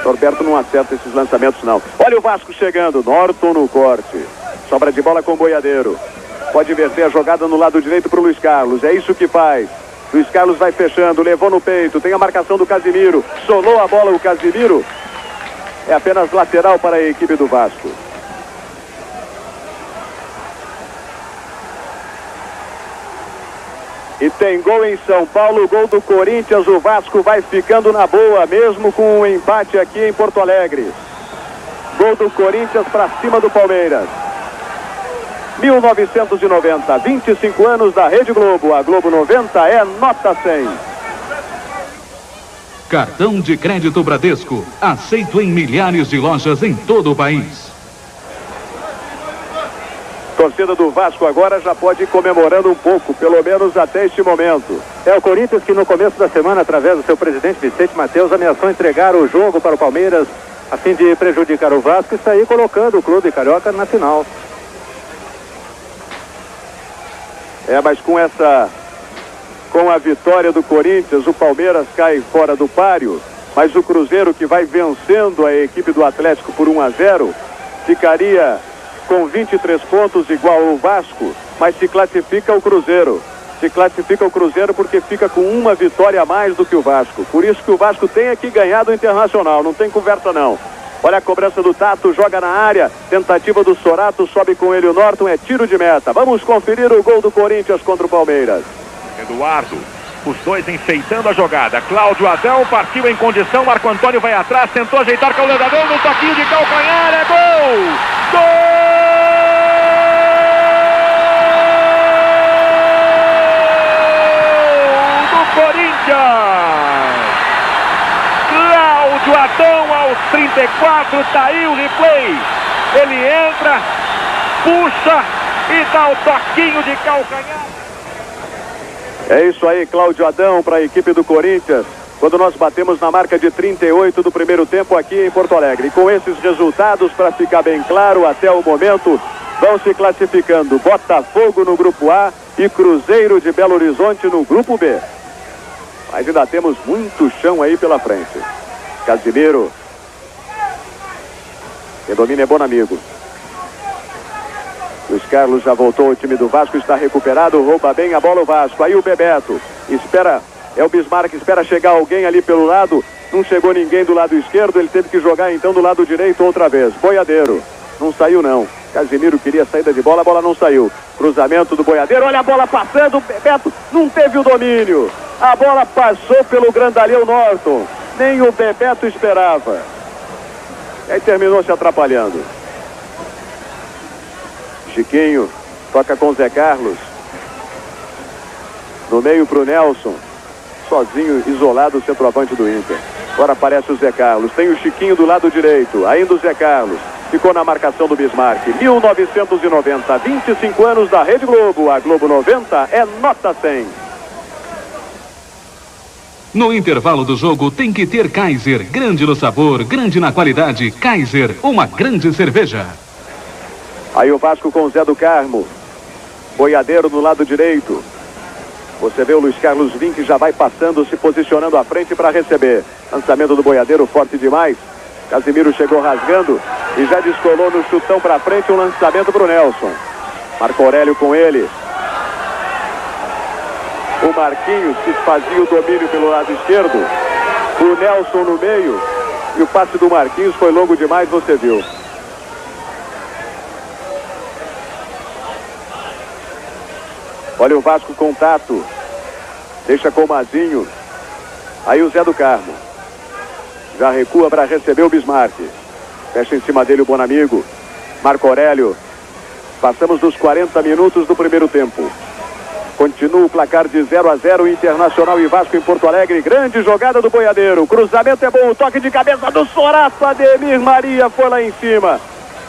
Norberto não acerta esses lançamentos, não. Olha o Vasco chegando. Norton no corte. Sobra de bola com o Boiadeiro. Pode inverter a jogada no lado direito pro Luiz Carlos. É isso que faz. Luiz Carlos vai fechando, levou no peito, tem a marcação do Casimiro, solou a bola o Casimiro. É apenas lateral para a equipe do Vasco. E tem gol em São Paulo, gol do Corinthians. O Vasco vai ficando na boa, mesmo com um empate aqui em Porto Alegre. Gol do Corinthians para cima do Palmeiras. 1990, 25 anos da Rede Globo. A Globo 90 é nota 100. Cartão de crédito Bradesco, aceito em milhares de lojas em todo o país. Torcida do Vasco agora já pode ir comemorando um pouco, pelo menos até este momento. É o Corinthians que no começo da semana, através do seu presidente Vicente Mateus, ameaçou entregar o jogo para o Palmeiras a fim de prejudicar o Vasco e sair colocando o clube carioca na final. Mas com a vitória do Corinthians, o Palmeiras cai fora do páreo, mas o Cruzeiro, que vai vencendo a equipe do Atlético por 1-0, ficaria com 23 pontos igual ao Vasco, mas se classifica o Cruzeiro. Se classifica o Cruzeiro porque fica com uma vitória a mais do que o Vasco. Por isso que o Vasco tem aqui ganhado o Internacional, não tem conversa não. Olha a cobrança do Tato, joga na área, tentativa do Sorato, sobe com ele o Norton, é tiro de meta. Vamos conferir o gol do Corinthians contra o Palmeiras. Eduardo, os dois enfeitando a jogada. Cláudio Adão partiu em condição, Marco Antônio vai atrás, tentou ajeitar com o Ledadão, no toquinho de calcanhar, é gol! Gol do Corinthians! Cláudio Adão aos 34, tá aí o replay. Ele entra, puxa e dá o toquinho de calcanhar. É isso aí, Cláudio Adão para a equipe do Corinthians. Quando nós batemos na marca de 38 do primeiro tempo aqui em Porto Alegre. E com esses resultados, para ficar bem claro, até o momento, vão se classificando Botafogo no grupo A e Cruzeiro de Belo Horizonte no grupo B. Mas ainda temos muito chão aí pela frente. Casimiro. Quem domina é Bonamigo. Luiz Carlos já voltou ao time do Vasco, está recuperado, rouba bem a bola o Vasco. Aí o Bebeto espera, é o Bismarck, espera chegar alguém ali pelo lado. Não chegou ninguém do lado esquerdo, ele teve que jogar então do lado direito outra vez. Boiadeiro, não saiu não. Casimiro queria saída de bola, a bola não saiu. Cruzamento do Boiadeiro, olha a bola passando, o Bebeto não teve o domínio. A bola passou pelo grandalhão Norton, nem o Bebeto esperava. Aí terminou se atrapalhando. Chiquinho toca com Zé Carlos. No meio pro Nelson. Sozinho, isolado, o centroavante do Inter. Agora aparece o Zé Carlos. Tem o Chiquinho do lado direito. Ainda o Zé Carlos. Ficou na marcação do Bismarck. 1990, 25 anos da Rede Globo. A Globo 90 é nota 100. No intervalo do jogo tem que ter Kaiser, grande no sabor, grande na qualidade. Kaiser, uma grande cerveja. Aí o Vasco com o Zé do Carmo. Boiadeiro no lado direito. Você vê o Luiz Carlos Vim que já vai passando, se posicionando à frente para receber. Lançamento do Boiadeiro forte demais. Casimiro chegou rasgando e já descolou no chutão para frente, um lançamento para o Nelson. Marco Aurélio com ele. O Marquinhos que fazia o domínio pelo lado esquerdo. O Nelson no meio. E o passe do Marquinhos foi longo demais, você viu. Olha o Vasco com Tato. Deixa com o Mazinho. Aí o Zé do Carmo. Já recua para receber o Bismarck. Fecha em cima dele o Bonamigo. Marco Aurélio. Passamos dos 40 minutos do primeiro tempo. Continua o placar de 0-0, Internacional e Vasco em Porto Alegre. Grande jogada do Boiadeiro. Cruzamento é bom, o toque de cabeça do Sorato. Ademir Maria foi lá em cima.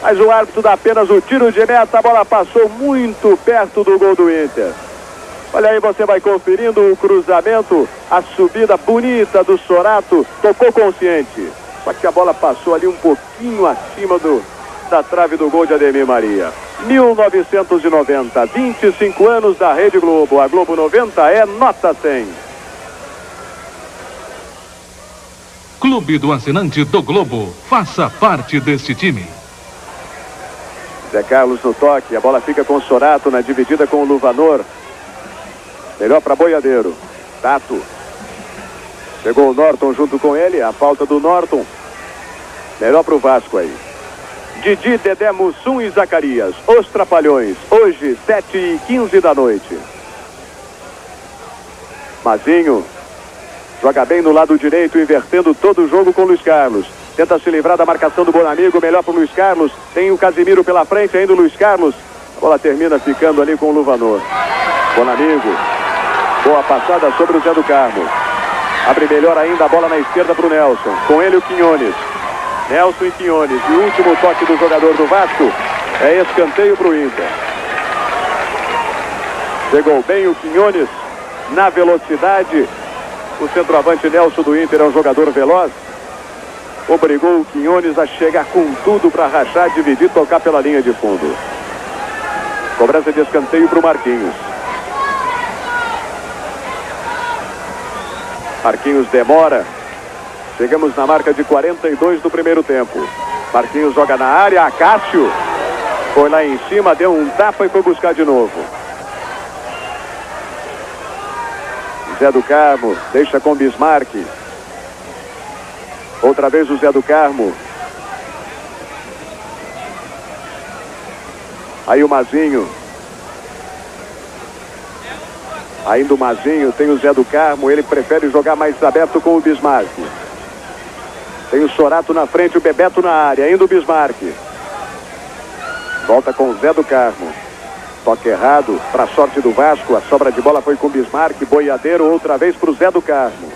Mas o árbitro dá apenas o tiro de meta. A bola passou muito perto do gol do Inter. Olha aí, você vai conferindo o cruzamento. A subida bonita do Sorato. Tocou consciente. Só que a bola passou ali um pouquinho acima da trave do gol de Ademir Maria. 1990, 25 anos da Rede Globo. A Globo 90 é nota 100. Clube do Assinante do Globo. Faça parte deste time. Zé Carlos no toque. A bola fica com o Sorato na dividida com o Luvanor. Melhor para Boiadeiro. Tato. Chegou o Norton junto com ele. A falta do Norton. Melhor para o Vasco aí. Didi, Dedé, Mussum e Zacarias. Os Trapalhões. Hoje, 7h15 da noite. Mazinho. Joga bem no lado direito, invertendo todo o jogo com o Luiz Carlos. Tenta se livrar da marcação do Bonamigo. Melhor para o Luiz Carlos. Tem o Casimiro pela frente, ainda o Luiz Carlos. A bola termina ficando ali com o Luvanor. Bonamigo. Boa passada sobre o Zé do Carmo. Abre melhor ainda a bola na esquerda para o Nelson. Com ele o Quinones. Nelson e Quinones. E o último toque do jogador do Vasco é escanteio para o Inter. Chegou bem o Quinones na velocidade. O centroavante Nelson do Inter é um jogador veloz. Obrigou o Quinones a chegar com tudo para rachar, dividir, tocar pela linha de fundo. Cobrança de escanteio para o Marquinhos. Marquinhos demora. Chegamos na marca de 42 do primeiro tempo. Marquinhos joga na área. Acácio foi lá em cima, deu um tapa e foi buscar de novo. Zé do Carmo deixa com Bismarck. Outra vez o Zé do Carmo. Aí o Mazinho. Ainda o Mazinho, tem o Zé do Carmo. Ele prefere jogar mais aberto com o Bismarck. Tem o Sorato na frente, o Bebeto na área. Ainda o Bismarck. Volta com o Zé do Carmo. Toque errado para a sorte do Vasco. A sobra de bola foi com o Bismarck. Boiadeiro outra vez para o Zé do Carmo.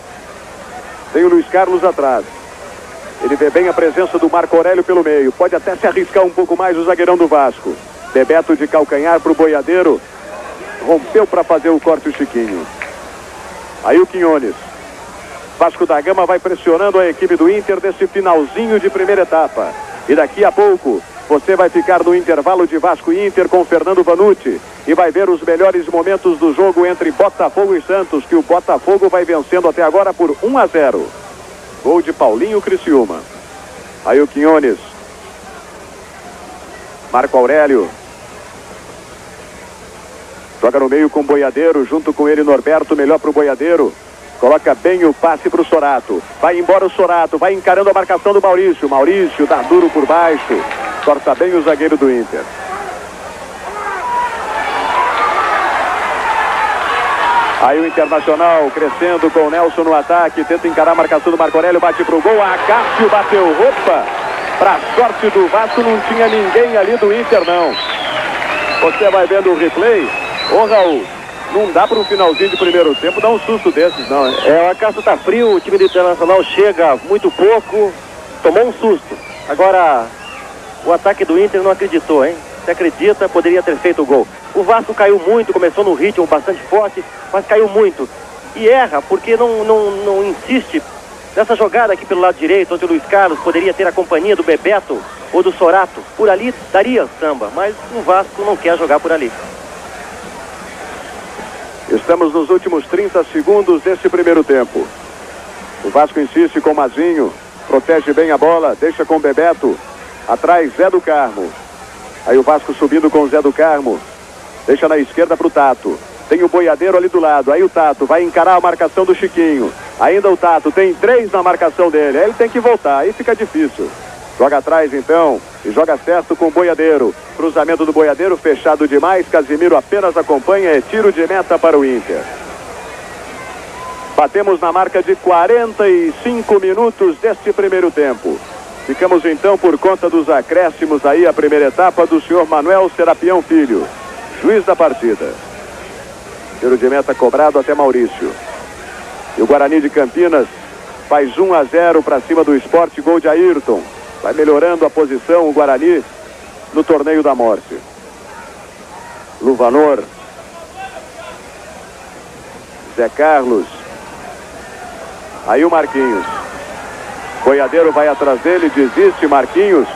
Tem o Luiz Carlos atrás. Ele vê bem a presença do Marco Aurélio pelo meio. Pode até se arriscar um pouco mais o zagueirão do Vasco. Bebeto de calcanhar para o Boiadeiro. Rompeu para fazer o corte o Chiquinho. Aí o Quinones. Vasco da Gama vai pressionando a equipe do Inter nesse finalzinho de primeira etapa. E daqui a pouco você vai ficar no intervalo de Vasco e Inter com Fernando Vanucci. E vai ver os melhores momentos do jogo entre Botafogo e Santos, que o Botafogo vai vencendo até agora por 1-0. Gol de Paulinho Criciúma. Aí o Quinones. Marco Aurélio. Joga no meio com o Boiadeiro, junto com ele Norberto, melhor para o Boiadeiro. Coloca bem o passe para o Sorato. Vai embora o Sorato, vai encarando a marcação do Maurício. Maurício dá duro por baixo. Corta bem o zagueiro do Inter. Aí o Internacional crescendo com o Nelson no ataque. Tenta encarar a marcação do Marco Aurélio, bate para o gol. Acácio bateu, opa! Para sorte do Vasco, não tinha ninguém ali do Inter, não. Você vai vendo o replay. Ô Raul, não dá para um finalzinho de primeiro tempo dar um susto desses, não. O Acácio tá frio, o time do Internacional chega muito pouco, tomou um susto. Agora, o ataque do Inter não acreditou, hein? Se acredita, poderia ter feito o gol. O Vasco caiu muito, começou no ritmo bastante forte, mas caiu muito. e erra porque não insiste nessa jogada aqui pelo lado direito, onde o Luiz Carlos poderia ter a companhia do Bebeto ou do Sorato. Por ali daria samba, mas o Vasco não quer jogar por ali. Estamos nos últimos 30 segundos desse primeiro tempo. O Vasco insiste com o Mazinho, protege bem a bola, deixa com o Bebeto. Atrás, Zé do Carmo. Aí o Vasco subindo com o Zé do Carmo. Deixa na esquerda para o Tato. Tem o Boiadeiro ali do lado. Aí o Tato vai encarar a marcação do Chiquinho. Ainda o Tato tem 3 na marcação dele. Aí ele tem que voltar. Aí fica difícil. Joga atrás então. E joga certo com o Boiadeiro. Cruzamento do Boiadeiro fechado demais. Casimiro apenas acompanha. É tiro de meta para o Inter. Batemos na marca de 45 minutos deste primeiro tempo. Ficamos então por conta dos acréscimos aí a primeira etapa do senhor Manuel Serapião Filho, juiz da partida. Tiro de meta cobrado até Maurício. E o Guarani de Campinas faz 1-0 para cima do Sport, gol de Ayrton. Vai melhorando a posição o Guarani no torneio da morte. Luvanor. Zé Carlos. Aí o Marquinhos. Boiadeiro vai atrás dele, desiste Marquinhos.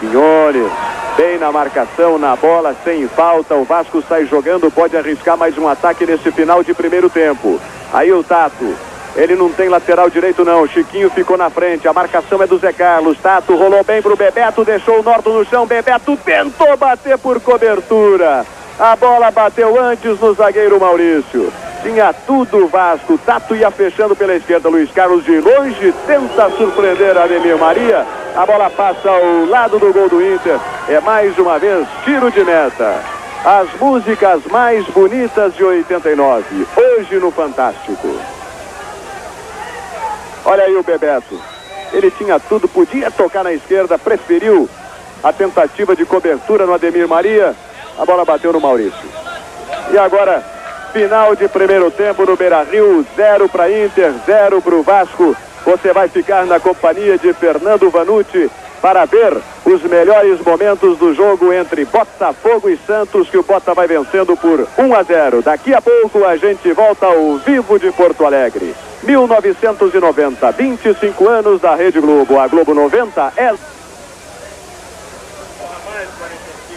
Quinones, bem na marcação, na bola, sem falta. O Vasco sai jogando, pode arriscar mais um ataque nesse final de primeiro tempo. Aí o Tato, ele não tem lateral direito não. Chiquinho ficou na frente, a marcação é do Zé Carlos. Tato rolou bem pro Bebeto, deixou o Norton no chão. Bebeto tentou bater por cobertura. A bola bateu antes no zagueiro Maurício. Tinha tudo o Vasco. Tato ia fechando pela esquerda. Luiz Carlos de longe tenta surpreender Ademir Maria. A bola passa ao lado do gol do Inter. É mais uma vez tiro de meta. As músicas mais bonitas de 89. Hoje no Fantástico. Olha aí o Bebeto. Ele tinha tudo, podia tocar na esquerda. Preferiu a tentativa de cobertura no Ademir Maria. A bola bateu no Maurício. E agora, final de primeiro tempo no Beira-Rio, 0 para Inter, 0 para o Vasco. Você vai ficar na companhia de Fernando Vanucci para ver os melhores momentos do jogo entre Botafogo e Santos, que o Bota vai vencendo por 1-0. Daqui a pouco a gente volta ao vivo de Porto Alegre. 1990, 25 anos da Rede Globo. A Globo 90 é...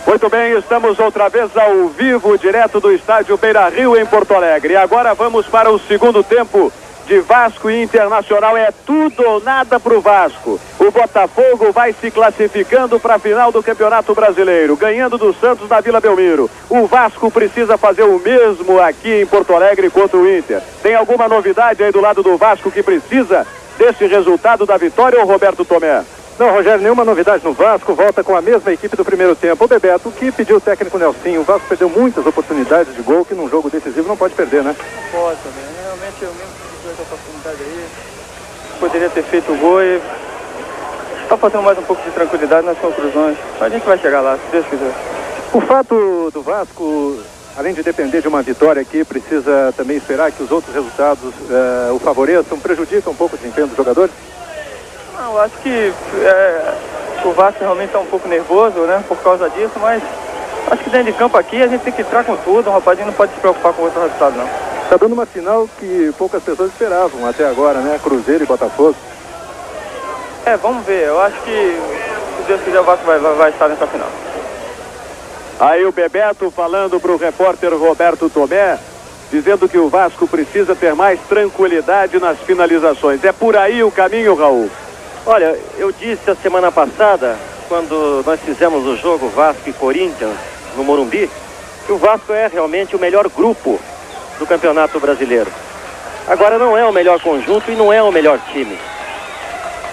Muito bem, estamos outra vez ao vivo, direto do estádio Beira-Rio em Porto Alegre. E agora vamos para o segundo tempo de Vasco e Internacional. É tudo ou nada para o Vasco. O Botafogo vai se classificando para a final do Campeonato Brasileiro, ganhando do Santos na Vila Belmiro. O Vasco precisa fazer o mesmo aqui em Porto Alegre contra o Inter. Tem alguma novidade aí do lado do Vasco que precisa desse resultado da vitória, ou Roberto Tomé? Não, Rogério, nenhuma novidade no Vasco, volta com a mesma equipe do primeiro tempo. O Bebeto, que pediu o técnico Nelsinho, o Vasco perdeu muitas oportunidades de gol que num jogo decisivo não pode perder, né? Pode também, realmente eu mesmo tive essa oportunidade aí, poderia ter feito o gol e está fazendo mais um pouco de tranquilidade nas conclusões. A gente vai chegar lá, se Deus quiser. O fato do Vasco, além de depender de uma vitória aqui, precisa também esperar que os outros resultados o favoreçam, prejudica um pouco o desempenho dos jogadores? Não, eu acho que o Vasco realmente está um pouco nervoso, né, por causa disso, mas acho que dentro de campo aqui a gente tem que entrar com tudo, o rapazinho não pode se preocupar com outro resultado, não. Está dando uma final que poucas pessoas esperavam até agora, né, Cruzeiro e Botafogo. Vamos ver, eu acho que, se Deus quiser, o Vasco vai estar nessa final. Aí o Bebeto falando para o repórter Roberto Tomé, dizendo que o Vasco precisa ter mais tranquilidade nas finalizações. É por aí o caminho, Raul? Olha, eu disse a semana passada, quando nós fizemos o jogo Vasco e Corinthians no Morumbi, que o Vasco é realmente o melhor grupo do Campeonato Brasileiro. Agora não é o melhor conjunto e não é o melhor time.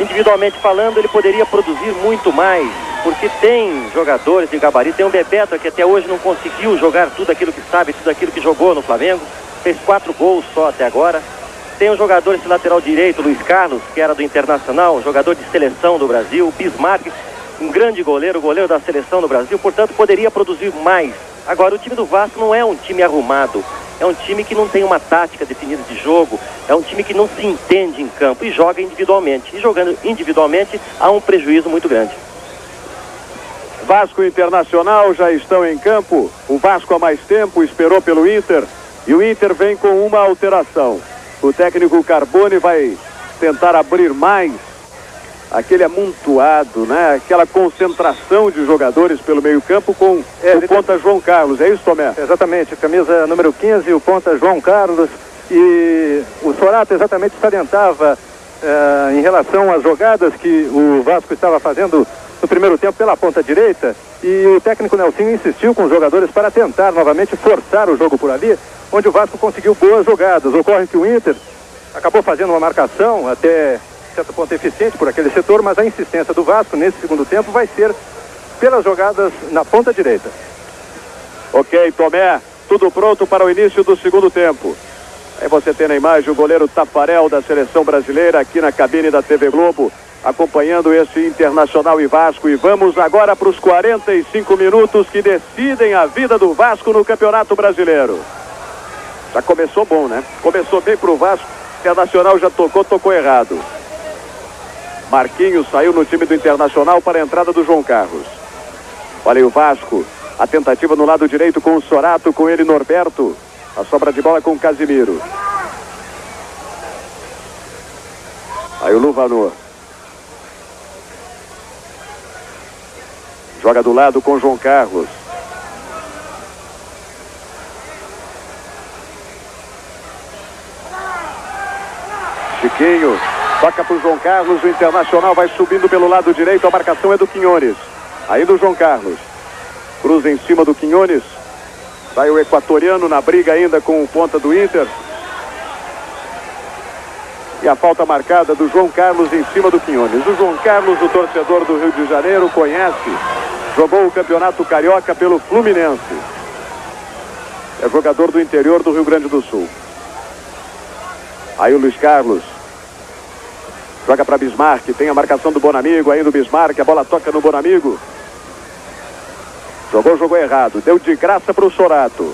Individualmente falando, ele poderia produzir muito mais, porque tem jogadores de gabarito. Tem um Bebeto que até hoje não conseguiu jogar tudo aquilo que sabe, tudo aquilo que jogou no Flamengo. Fez 4 gols só até agora. Tem um jogador esse lateral direito, Luiz Carlos, que era do Internacional, um jogador de seleção do Brasil. Bismarck, um grande goleiro, goleiro da seleção do Brasil, portanto poderia produzir mais. Agora, o time do Vasco não é um time arrumado, é um time que não tem uma tática definida de jogo, é um time que não se entende em campo e joga individualmente. E jogando individualmente há um prejuízo muito grande. Vasco e Internacional já estão em campo. O Vasco há mais tempo esperou pelo Inter e o Inter vem com uma alteração. O técnico Carbone vai tentar abrir mais aquele amontoado, né? Aquela concentração de jogadores pelo meio-campo com o ponta João Carlos. É isso, Tomé? Exatamente, camisa número 15, o ponta João Carlos. E o Sorato exatamente salientava em relação às jogadas que o Vasco estava fazendo no primeiro tempo pela ponta direita, e o técnico Nelsinho insistiu com os jogadores para tentar novamente forçar o jogo por ali, onde o Vasco conseguiu boas jogadas. Ocorre que o Inter acabou fazendo uma marcação até certo ponto eficiente por aquele setor, mas a insistência do Vasco nesse segundo tempo vai ser pelas jogadas na ponta direita. Ok, Tomé, tudo pronto para o início do segundo tempo. Aí você tem na imagem o goleiro Tafarel da seleção brasileira aqui na cabine da TV Globo, acompanhando esse Internacional e Vasco. E vamos agora para os 45 minutos que decidem a vida do Vasco no Campeonato Brasileiro. Já começou bom, né? Começou bem para o Vasco. Internacional já tocou errado. Marquinhos saiu no time do Internacional para a entrada do João Carlos. Olha aí o Vasco, a tentativa no lado direito com o Sorato, com ele Norberto. A sobra de bola com o Casimiro. Aí o Luvanor. Joga do lado com o João Carlos. Chiquinho. Toca para o João Carlos. O Internacional vai subindo pelo lado direito. A marcação é do Quinones. Aí do João Carlos. Cruza em cima do Quinones. Vai o equatoriano na briga ainda com o ponta do Inter. E a falta marcada do João Carlos em cima do Quinones. O João Carlos, o torcedor do Rio de Janeiro, conhece. Jogou o Campeonato Carioca pelo Fluminense. É jogador do interior do Rio Grande do Sul. Aí o Luiz Carlos. Joga para Bismarck. Tem a marcação do Bonamigo. Aí do Bismarck. A bola toca no Bonamigo. Jogou errado. Deu de graça para o Sorato.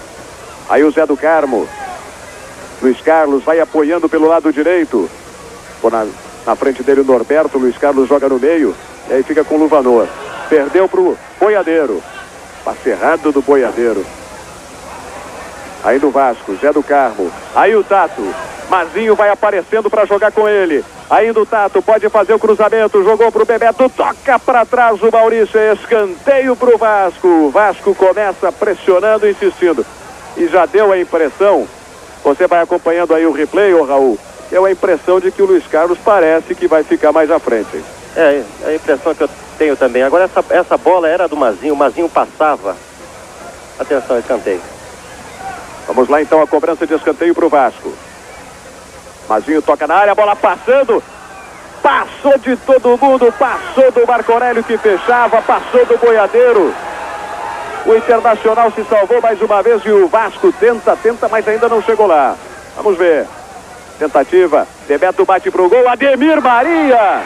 Aí o Zé do Carmo. Luiz Carlos vai apoiando pelo lado direito. Na frente dele o Norberto. Luiz Carlos joga no meio. E aí fica com o Luvanor. Perdeu para o Boiadeiro. Passe errado do Boiadeiro. Aí do Vasco. Zé do Carmo. Aí o Tato. Mazinho vai aparecendo para jogar com ele. Ainda o Tato pode fazer o cruzamento. Jogou para o Bebeto. Toca para trás o Maurício. Escanteio para o Vasco. O Vasco começa pressionando, insistindo. E já deu a impressão. Você vai acompanhando aí o replay, ô Raul. Deu a impressão de que o Luiz Carlos parece que vai ficar mais à frente. É a impressão que eu tenho também. Agora essa bola era do Mazinho. O Mazinho passava. Atenção, escanteio. Vamos lá então, a cobrança de escanteio para o Vasco. Mazinho toca na área, a bola passando. Passou de todo mundo, passou do Marco Aurélio que fechava, passou do Boiadeiro. O Internacional se salvou mais uma vez e o Vasco tenta, mas ainda não chegou lá. Vamos ver. Tentativa, Bebeto bate pro gol, Ademir Maria.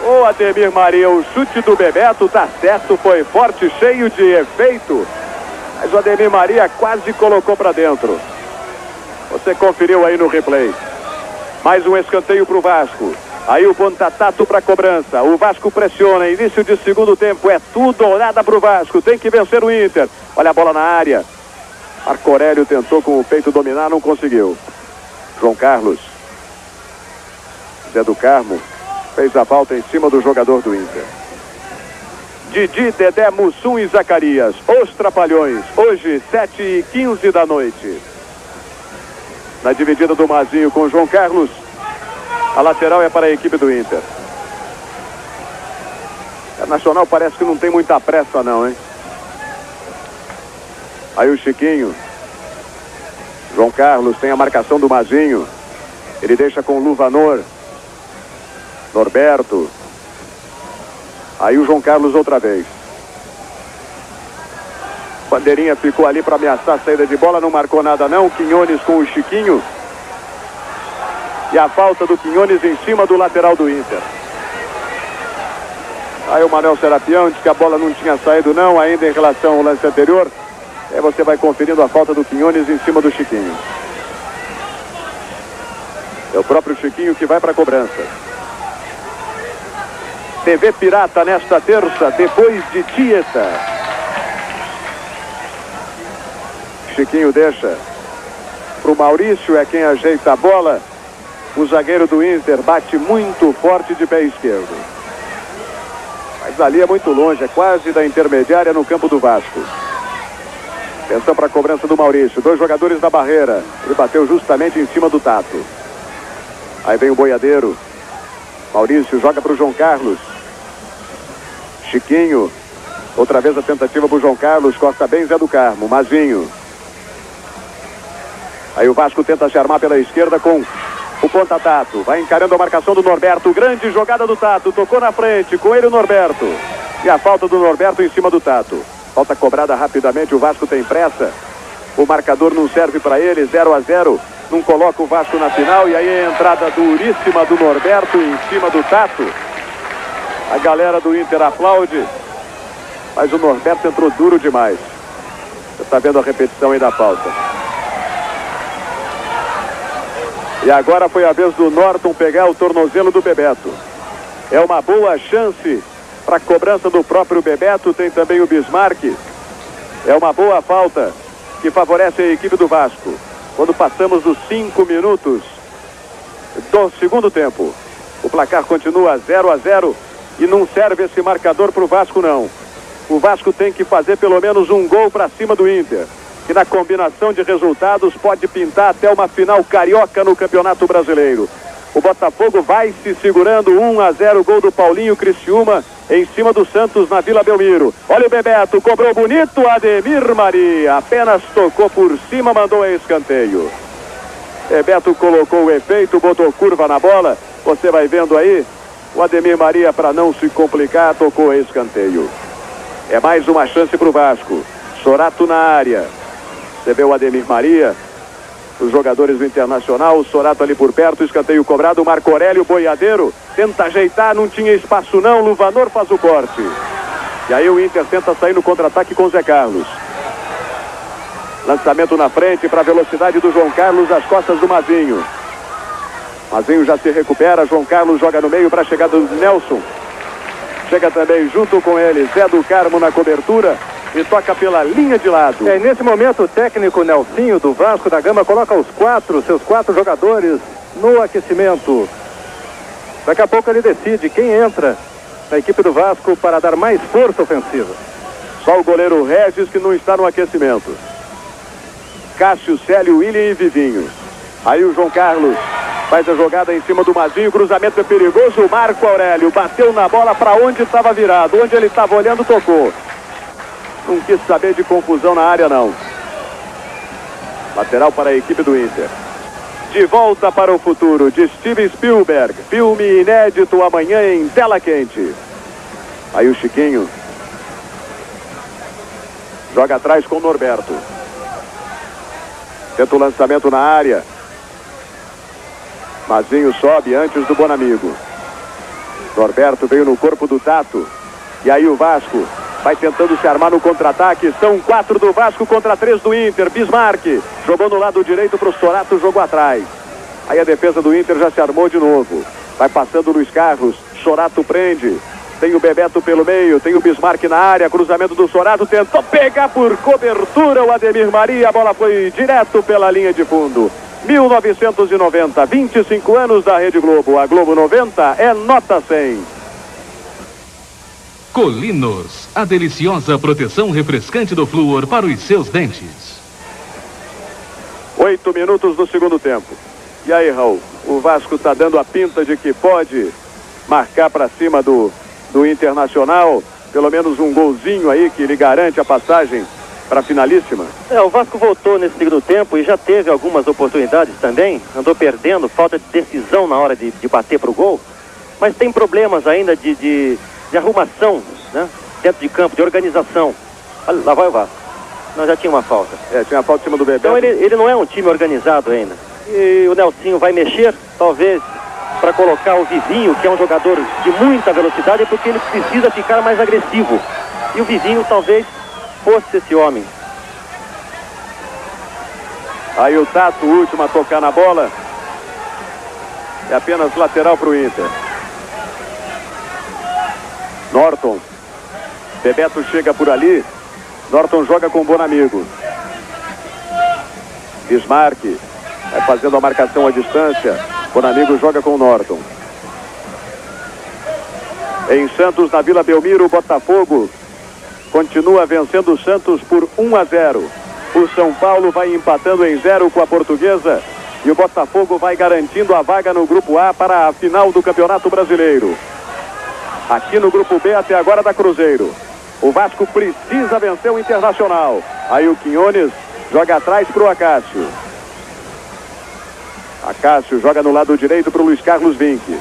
Ô Ademir Maria, o chute do Bebeto tá certo, foi forte, cheio de efeito. Mas o Ademir Maria quase colocou para dentro. Você conferiu aí no replay. Mais um escanteio para o Vasco. Aí o Pontatato para cobrança. O Vasco pressiona. Início de segundo tempo. É tudo ou nada para o Vasco. Tem que vencer o Inter. Olha a bola na área. Marco Aurélio tentou com o peito dominar. Não conseguiu. João Carlos. Zé do Carmo. Fez a falta em cima do jogador do Inter. Didi, Dedé, Mussum e Zacarias. Os Trapalhões. Hoje, 7h15 da noite. Na dividida do Mazinho com o João Carlos. A lateral é para a equipe do Inter. O Nacional parece que não tem muita pressa não, hein? Aí o Chiquinho. João Carlos tem a marcação do Mazinho. Ele deixa com o Luvanor. Norberto. Aí o João Carlos outra vez. Bandeirinha ficou ali para ameaçar a saída de bola, não marcou nada não. Quinones com o Chiquinho. E a falta do Quinones em cima do lateral do Inter. Aí o Manuel Serapião diz que a bola não tinha saído não, ainda em relação ao lance anterior. Aí você vai conferindo a falta do Quinones em cima do Chiquinho. É o próprio Chiquinho que vai para a cobrança. TV Pirata nesta terça, depois de Tieta. Chiquinho deixa para o Maurício, é quem ajeita a bola. O zagueiro do Inter bate muito forte de pé esquerdo. Mas ali é muito longe, é quase da intermediária no campo do Vasco. Atenção para a cobrança do Maurício. 2 jogadores na barreira. Ele bateu justamente em cima do Tato. Aí vem o boiadeiro. Maurício joga para o João Carlos. Chiquinho. Outra vez a tentativa para o João Carlos. Corta bem Zé do Carmo. Mazinho. Aí o Vasco tenta se armar pela esquerda com o ponta Tato. Vai encarando a marcação do Norberto. Grande jogada do Tato. Tocou na frente. Com ele o Norberto. E a falta do Norberto em cima do Tato. Falta cobrada rapidamente. O Vasco tem pressa. O marcador não serve para ele. 0-0. Não coloca o Vasco na final. E aí a entrada duríssima do Norberto em cima do Tato. A galera do Inter aplaude. Mas o Norberto entrou duro demais. Você está vendo a repetição aí da falta. E agora foi a vez do Norton pegar o tornozelo do Bebeto. É uma boa chance para a cobrança do próprio Bebeto. Tem também o Bismarck. É uma boa falta que favorece a equipe do Vasco. Quando passamos dos 5 minutos do segundo tempo. O placar continua 0-0 e não serve esse marcador para o Vasco não. O Vasco tem que fazer pelo menos um gol para cima do Inter. Que na combinação de resultados pode pintar até uma final carioca no Campeonato Brasileiro. O Botafogo vai se segurando. 1-0, gol do Paulinho Criciúma em cima do Santos na Vila Belmiro. Olha o Bebeto, cobrou bonito. Ademir Maria apenas tocou por cima, mandou a escanteio. Bebeto colocou o efeito, botou curva na bola. Você vai vendo aí. O Ademir Maria, para não se complicar, tocou a escanteio. É mais uma chance para o Vasco. Sorato na área. Você vê o Ademir Maria, os jogadores do Internacional, o Sorato ali por perto, escanteio cobrado, o Marco Aurélio, boiadeiro, tenta ajeitar, não tinha espaço não, Luvanor faz o corte. E aí o Inter tenta sair no contra-ataque com o Zé Carlos. Lançamento na frente para a velocidade do João Carlos, das costas do Mazinho. Mazinho já se recupera, João Carlos joga no meio para a chegada do Nelson. Chega também junto com ele Zé do Carmo na cobertura. E toca pela linha de lado. E nesse momento o técnico Nelsinho do Vasco da Gama coloca seus quatro jogadores no aquecimento. Daqui a pouco ele decide quem entra na equipe do Vasco para dar mais força ofensiva. Só o goleiro Regis que não está no aquecimento. Cássio, Célio, William e Vivinho. Aí o João Carlos faz a jogada em cima do Mazinho, cruzamento é perigoso, o Marco Aurélio bateu na bola para onde estava virado, onde ele estava olhando, tocou. Não quis saber de confusão na área não. Lateral para a equipe do Inter. De volta para o futuro, de Steven Spielberg. Filme inédito amanhã em tela quente. Aí o Chiquinho joga atrás com o Norberto. Tenta o lançamento na área. Mazinho sobe antes do Bonamigo. Norberto veio no corpo do Tato. E aí o Vasco vai tentando se armar no contra-ataque. São 4 do Vasco contra 3 do Inter. Bismarck jogou no lado direito para o Sorato, jogou atrás. Aí a defesa do Inter já se armou de novo. Vai passando o Luiz Carlos. Sorato prende. Tem o Bebeto pelo meio. Tem o Bismarck na área. Cruzamento do Sorato. Tentou pegar por cobertura o Ademir Maria. A bola foi direto pela linha de fundo. 1990, 25 anos da Rede Globo. A Globo 90 é nota 100. Colinos, a deliciosa proteção refrescante do flúor para os seus dentes. 8 minutos do segundo tempo. E aí, Raul, o Vasco está dando a pinta de que pode marcar para cima do Internacional, pelo menos um golzinho aí que lhe garante a passagem para a finalíssima. O Vasco voltou nesse segundo tempo e já teve algumas oportunidades também, andou perdendo, falta de decisão na hora de bater para o gol, mas tem problemas ainda de arrumação, né? Dentro de campo, de organização. Olha, lá vai o Vasco. Não, já tinha uma falta. Tinha falta em cima do Bebeto. Então ele não é um time organizado ainda. E o Nelsinho vai mexer, talvez, para colocar o Vivinho, que é um jogador de muita velocidade, porque ele precisa ficar mais agressivo. E o Vivinho talvez fosse esse homem. Aí o Tato, o último a tocar na bola. É apenas lateral para o Inter. Norton. Bebeto chega por ali. Norton joga com o Bonamigo. Bismarck. Vai fazendo a marcação à distância. Bonamigo joga com o Norton. Em Santos, na Vila Belmiro, o Botafogo continua vencendo o Santos por 1-0. O São Paulo vai empatando em 0 com a Portuguesa. E o Botafogo vai garantindo a vaga no Grupo A para a final do Campeonato Brasileiro. Aqui no Grupo B, até agora da Cruzeiro. O Vasco precisa vencer o Internacional. Aí o Quinones joga atrás para o Acácio. Acácio joga no lado direito para o Luiz Carlos Vinck.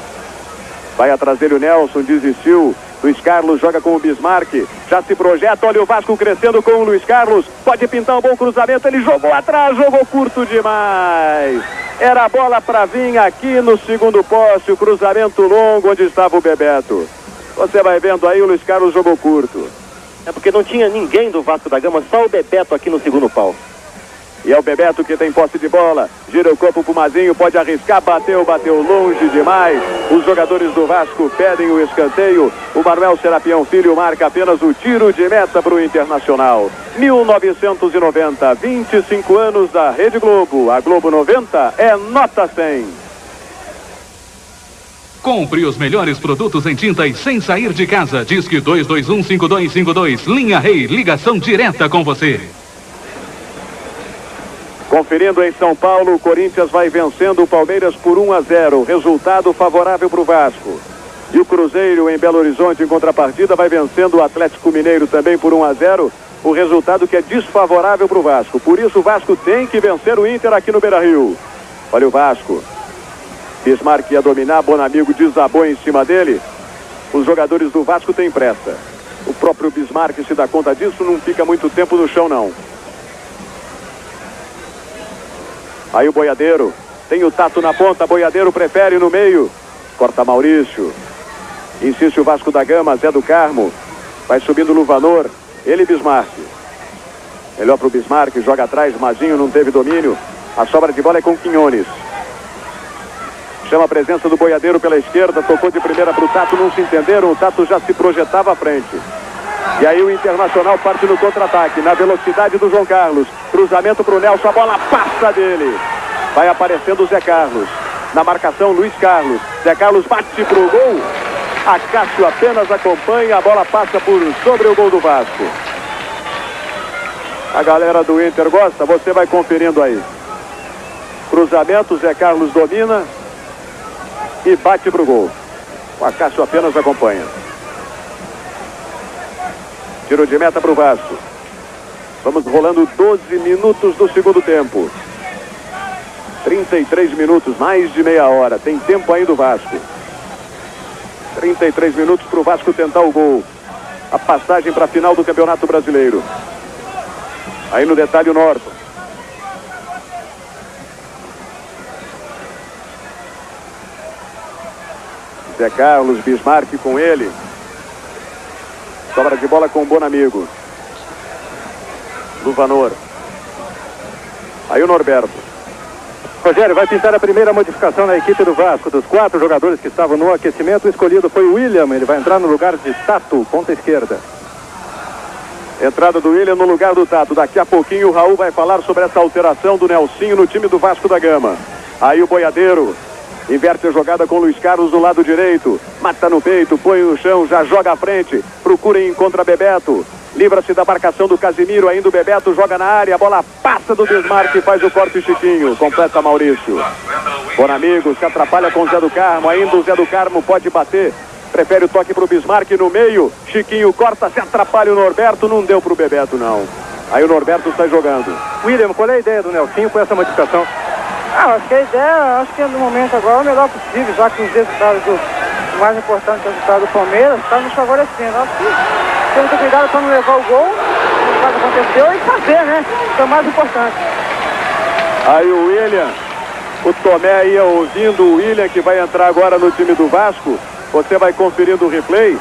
Vai atrás dele o Nelson, desistiu. Luiz Carlos joga com o Bismarck. Já se projeta, olha o Vasco crescendo com o Luiz Carlos. Pode pintar um bom cruzamento, ele jogou atrás, jogou curto demais. Era a bola para vir aqui no segundo poste, o cruzamento longo onde estava o Bebeto. Você vai vendo aí, o Luiz Carlos jogou curto. É porque não tinha ninguém do Vasco da Gama, só o Bebeto aqui no segundo pau. E é o Bebeto que tem posse de bola. Gira o corpo pro Mazinho, pode arriscar, bateu longe demais. Os jogadores do Vasco pedem o escanteio. O Manuel Serapião Filho marca apenas o tiro de meta para o Internacional. 1990, 25 anos da Rede Globo. A Globo 90 é nota 100. Compre os melhores produtos em tintas sem sair de casa. Disque 2215252. Linha Rei, ligação direta com você. Conferindo em São Paulo, o Corinthians vai vencendo o Palmeiras por 1-0. Resultado favorável para o Vasco. E o Cruzeiro em Belo Horizonte, em contrapartida, vai vencendo o Atlético Mineiro também por 1-0. O resultado que é desfavorável para o Vasco. Por isso o Vasco tem que vencer o Inter aqui no Beira-Rio. Olha o Vasco. Bismarck ia dominar, Bonamigo desabou em cima dele. Os jogadores do Vasco têm pressa. O próprio Bismarck se dá conta disso, não fica muito tempo no chão não. Aí o Boiadeiro, tem o Tato na ponta, Boiadeiro prefere no meio. Corta Maurício. Insiste o Vasco da Gama, Zé do Carmo. Vai subindo o Luvanor, ele Bismarck. Melhor para o Bismarck, joga atrás, Mazinho não teve domínio. A sobra de bola é com Quinones. Chama a presença do Boiadeiro pela esquerda, tocou de primeira para o Tato, não se entenderam, o Tato já se projetava à frente. E aí o Internacional parte no contra-ataque, na velocidade do João Carlos. Cruzamento para o Nelson, a bola passa dele. Vai aparecendo o Zé Carlos. Na marcação, Luiz Carlos. Zé Carlos bate para o gol. Acácio apenas acompanha, a bola passa por sobre o gol do Vasco. A galera do Inter gosta, você vai conferindo aí. Cruzamento, Zé Carlos domina e bate para o gol. O Acácio apenas acompanha. Tiro de meta para o Vasco. Vamos rolando 12 minutos do segundo tempo. 33 minutos, mais de meia hora. Tem tempo ainda o Vasco. 33 minutos para o Vasco tentar o gol. A passagem para a final do Campeonato Brasileiro. Aí no detalhe o Norton. Zé Carlos, Bismarck com ele. Sobra de bola com o Bonamigo. Luvanor. Aí o Norberto. Rogério, vai pintar a primeira modificação na equipe do Vasco. Dos 4 jogadores que estavam no aquecimento, o escolhido foi o William. Ele vai entrar no lugar de Tato, ponta esquerda. Entrada do William no lugar do Tato. Daqui a pouquinho o Raul vai falar sobre essa alteração do Nelsinho no time do Vasco da Gama. Aí o Boiadeiro. Inverte a jogada com o Luiz Carlos do lado direito. Mata no peito, põe no chão, já joga à frente. Procura e encontra Bebeto. Livra-se da marcação do Casimiro, ainda o Bebeto joga na área. A bola passa do Bismarck e faz o corte Chiquinho. Completa Maurício. Bonamigo se atrapalha com o Zé do Carmo. Ainda o Zé do Carmo pode bater. Prefere o toque para o Bismarck no meio. Chiquinho corta, se atrapalha o Norberto. Não deu para o Bebeto, não. Aí o Norberto está jogando. William, qual é a ideia do Nelsinho com essa modificação? Acho que a ideia, no momento agora é o melhor possível, já que os resultados o mais importante é o resultado do Palmeiras, está nos favorecendo. Acho que temos que ter cuidado para não levar o gol, o que aconteceu, e fazer, né? Que é o mais importante. Aí o William, o Tomé ia ouvindo o William, que vai entrar agora no time do Vasco. Você vai conferindo o replay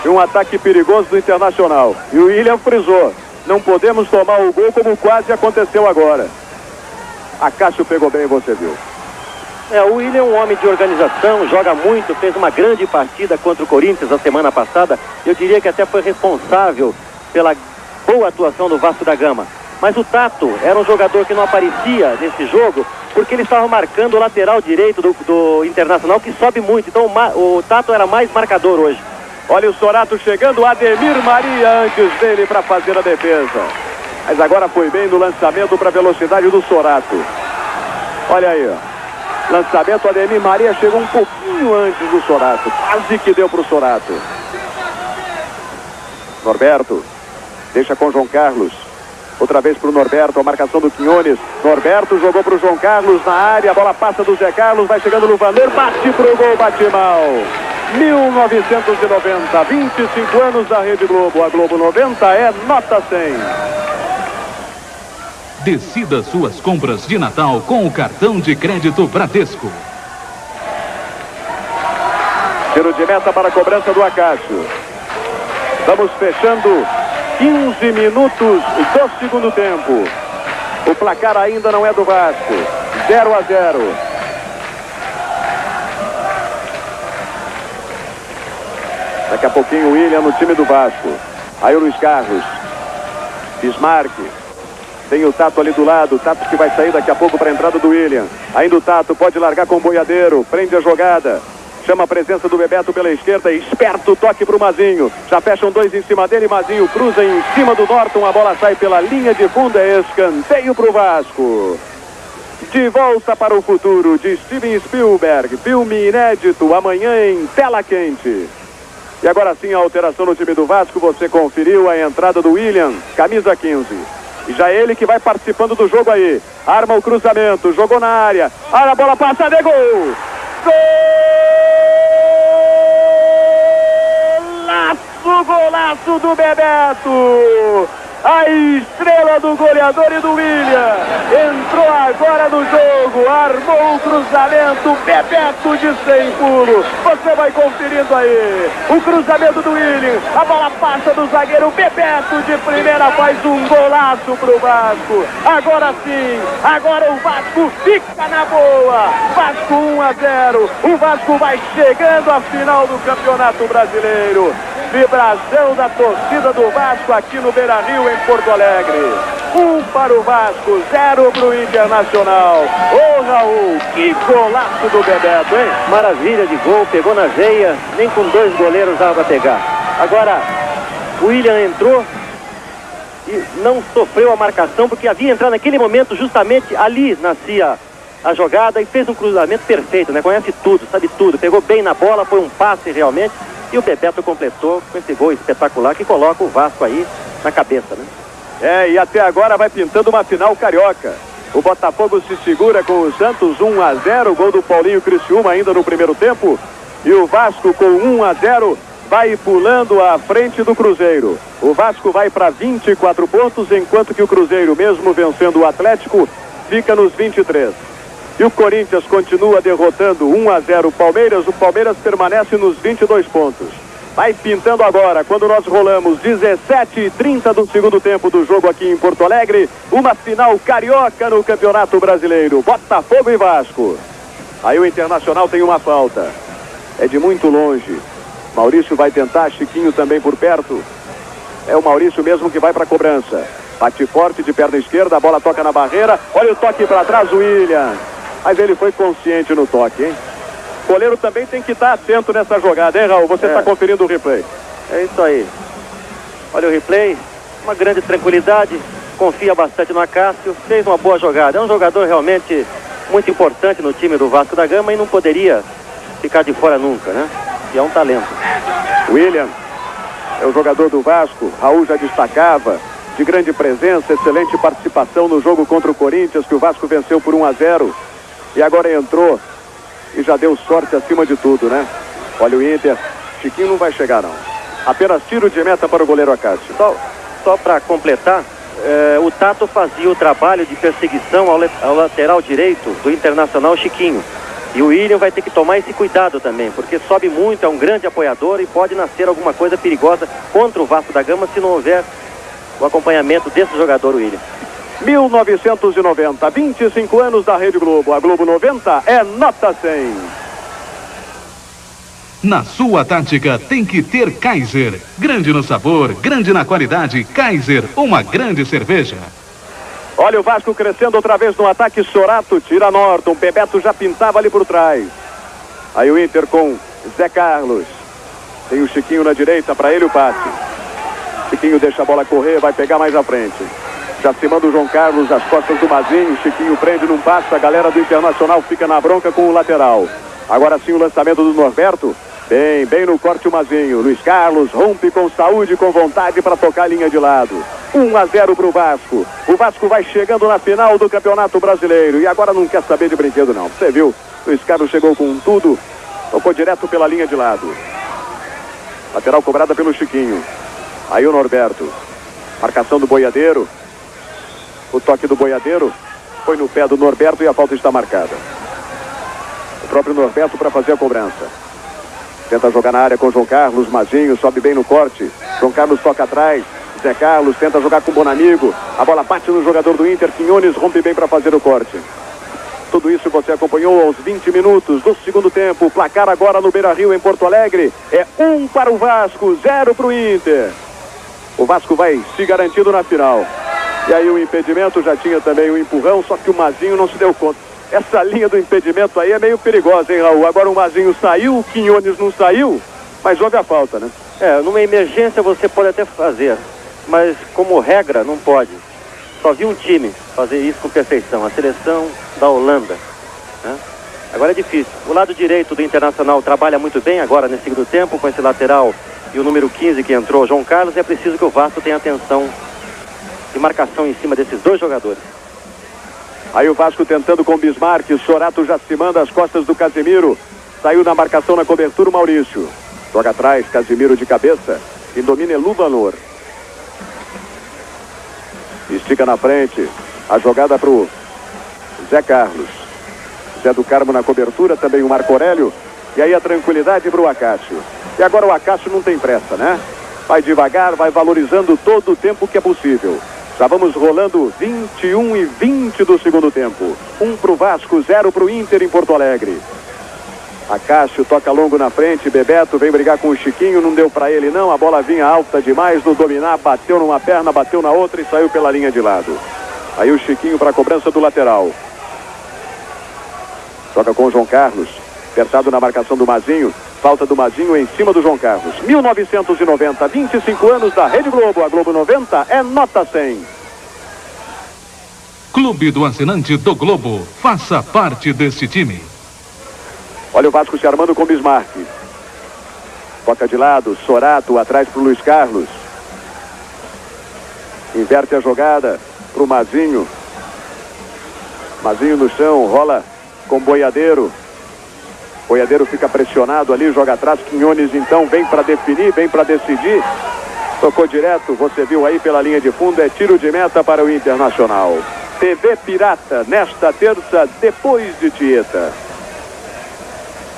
de um ataque perigoso do Internacional. E o William frisou, não podemos tomar o gol como quase aconteceu agora. Acácio pegou bem, você viu. O William é um homem de organização, joga muito, fez uma grande partida contra o Corinthians a semana passada. Eu diria que até foi responsável pela boa atuação do Vasco da Gama. Mas o Tato era um jogador que não aparecia nesse jogo, porque ele estava marcando o lateral direito do Internacional, que sobe muito. Então o Tato era mais marcador hoje. Olha o Sorato chegando, Ademir Maria antes dele para fazer a defesa. Mas agora foi bem no lançamento para a velocidade do Sorato. Olha aí, ó. Lançamento, Ademir Maria chegou um pouquinho antes do Sorato. Quase que deu para o Sorato. Norberto deixa com João Carlos. Outra vez para o Norberto, a marcação do Quinones. Norberto jogou para o João Carlos na área, a bola passa do Zé Carlos, vai chegando no Vander, bate pro gol, bate mal. 1990, 25 anos da Rede Globo. A Globo 90 é nota 100. Decida suas compras de Natal com o cartão de crédito Bradesco. Tiro de meta para a cobrança do Acácio. Estamos fechando 15 minutos do segundo tempo. O placar ainda não é do Vasco. 0-0. Daqui a pouquinho o William no time do Vasco. Aí o Luiz Carlos. Bismarck. Tem o Tato ali do lado. Tato que vai sair daqui a pouco para a entrada do William. Ainda o Tato pode largar com o Boiadeiro. Prende a jogada. Chama a presença do Bebeto pela esquerda. Esperto toque para o Mazinho. Já fecham dois em cima dele. Mazinho cruza em cima do Norton. A bola sai pela linha de fundo. É escanteio para o Vasco. De volta para o futuro de Steven Spielberg. Filme inédito. Amanhã em tela quente. E agora sim a alteração no time do Vasco. Você conferiu a entrada do William. Camisa 15. E já ele que vai participando do jogo aí. Arma o cruzamento. Jogou na área. A bola passa de gol. Golaço do Bebeto, a estrela do goleador e do William, entrou agora no jogo, armou o cruzamento, Bebeto de 100 pulos, você vai conferindo aí, o cruzamento do William, a bola passa do zagueiro, Bebeto de primeira faz um golaço pro Vasco, agora sim, agora o Vasco fica na boa, Vasco 1-0, o Vasco vai chegando à final do Campeonato Brasileiro. Vibração da torcida do Vasco aqui no Beira-Rio, em Porto Alegre. 1 para o Vasco, 0 para o Internacional. Ô Raul, que golaço do Bebeto, hein? Maravilha de gol, pegou na veia, nem com dois goleiros dava para pegar. Agora, o William entrou e não sofreu a marcação, porque havia entrado naquele momento, justamente ali nascia a jogada e fez um cruzamento perfeito, né? Conhece tudo, sabe tudo, pegou bem na bola, foi um passe realmente. E o Bebeto completou com esse gol espetacular que coloca o Vasco aí na cabeça, né? E até agora vai pintando uma final carioca. O Botafogo se segura com o Santos 1-0, gol do Paulinho Criciúma ainda no primeiro tempo. E o Vasco com 1-0 vai pulando à frente do Cruzeiro. O Vasco vai para 24 pontos, enquanto que o Cruzeiro, mesmo vencendo o Atlético, fica nos 23. E o Corinthians continua derrotando 1-0 o Palmeiras. O Palmeiras permanece nos 22 pontos. Vai pintando agora, quando nós rolamos 17h30 do segundo tempo do jogo aqui em Porto Alegre. Uma final carioca no Campeonato Brasileiro. Botafogo e Vasco. Aí o Internacional tem uma falta. É de muito longe. Maurício vai tentar, Chiquinho também por perto. É o Maurício mesmo que vai para a cobrança. Bate forte de perna esquerda, a bola toca na barreira. Olha o toque para trás, o William. Mas ele foi consciente no toque, hein? O goleiro também tem que estar atento nessa jogada, hein, Raul? Você está conferindo o replay. É isso aí. Olha o replay, uma grande tranquilidade, confia bastante no Acácio, fez uma boa jogada. É um jogador realmente muito importante no time do Vasco da Gama e não poderia ficar de fora nunca, né? E é um talento. William é o jogador do Vasco, Raul já destacava, de grande presença, excelente participação no jogo contra o Corinthians, que o Vasco venceu por 1-0. E agora entrou e já deu sorte acima de tudo, né? Olha o Inter, Chiquinho não vai chegar não. Apenas tiro de meta para o goleiro Acácio. Só para completar, o Tato fazia o trabalho de perseguição ao lateral direito do Internacional, Chiquinho. E o William vai ter que tomar esse cuidado também, porque sobe muito, é um grande apoiador e pode nascer alguma coisa perigosa contra o Vasco da Gama se não houver o acompanhamento desse jogador, William. 1990, 25 anos da Rede Globo. A Globo 90 é nota 100. Na sua tática tem que ter Kaiser. Grande no sabor, grande na qualidade. Kaiser, uma grande cerveja. Olha o Vasco crescendo outra vez no ataque. Sorato tira Norton. Bebeto já pintava ali por trás. Aí o Inter com Zé Carlos. Tem o Chiquinho na direita, para ele o passe. Chiquinho deixa a bola correr, vai pegar mais à frente. Já se manda o João Carlos às costas do Mazinho. Chiquinho prende num passe. A galera do Internacional fica na bronca com o lateral. Agora sim o lançamento do Norberto. Bem no corte o Mazinho. Luiz Carlos rompe com saúde, com vontade para tocar a linha de lado. 1-0 para o Vasco. O Vasco vai chegando na final do Campeonato Brasileiro. E agora não quer saber de brinquedo não. Você viu? Luiz Carlos chegou com tudo. Tocou direto pela linha de lado. Lateral cobrada pelo Chiquinho. Aí o Norberto. Marcação do Boiadeiro. O toque do Boiadeiro foi no pé do Norberto e a falta está marcada. O próprio Norberto para fazer a cobrança. Tenta jogar na área com João Carlos. Mazinho sobe bem no corte. João Carlos toca atrás. Zé Carlos tenta jogar com o Bonamigo. A bola bate no jogador do Inter. Quinones rompe bem para fazer o corte. Tudo isso você acompanhou aos 20 minutos do segundo tempo. O placar agora no Beira-Rio, em Porto Alegre, é 1 para o Vasco, 0 para o Inter. O Vasco vai se garantindo na final. E aí o impedimento, já tinha também o empurrão, só que o Mazinho não se deu conta. Essa linha do impedimento aí é meio perigosa, hein, Raul? Agora o Mazinho saiu, o Quinones não saiu, mas houve a falta, né? Numa emergência você pode até fazer, mas como regra não pode. Só vi um time fazer isso com perfeição, a seleção da Holanda, né? Agora é difícil. O lado direito do Internacional trabalha muito bem agora nesse segundo tempo, com esse lateral e o número 15 que entrou, João Carlos. É preciso que o Vasco tenha atenção de marcação em cima desses dois jogadores. Aí o Vasco tentando com o Bismarck. O Sorato já se manda às costas do Casemiro. Saiu na marcação, na cobertura o Maurício. Joga atrás, Casemiro de cabeça. Quem domina é Luvanor. Estica na frente. A jogada para o Zé Carlos. Zé do Carmo na cobertura, também o Marco Aurélio. E aí a tranquilidade para o Acácio. E agora o Acácio não tem pressa, né? Vai devagar, vai valorizando todo o tempo que é possível. Já vamos rolando 21 e 20 do segundo tempo. 1 para o Vasco, 0 para o Inter em Porto Alegre. Acácio toca longo na frente. Bebeto vem brigar com o Chiquinho. Não deu para ele não. A bola vinha alta demais no dominar. Bateu numa perna, bateu na outra e saiu pela linha de lado. Aí o Chiquinho para a cobrança do lateral. Joga com o João Carlos. Apertado na marcação do Mazinho. Falta do Mazinho em cima do João Carlos. 1990, 25 anos da Rede Globo. A Globo 90 é nota 100. Clube do Assinante do Globo. Faça parte desse time. Olha o Vasco se armando com Bismarck. Toca de lado, Sorato atrás para o Luiz Carlos. Inverte a jogada para o Mazinho. Mazinho no chão, rola com Boiadeiro. Boiadeiro fica pressionado ali, joga atrás. Quinones então vem para definir, vem para decidir. Tocou direto, você viu aí pela linha de fundo, é tiro de meta para o Internacional. TV Pirata, nesta terça, depois de Tieta.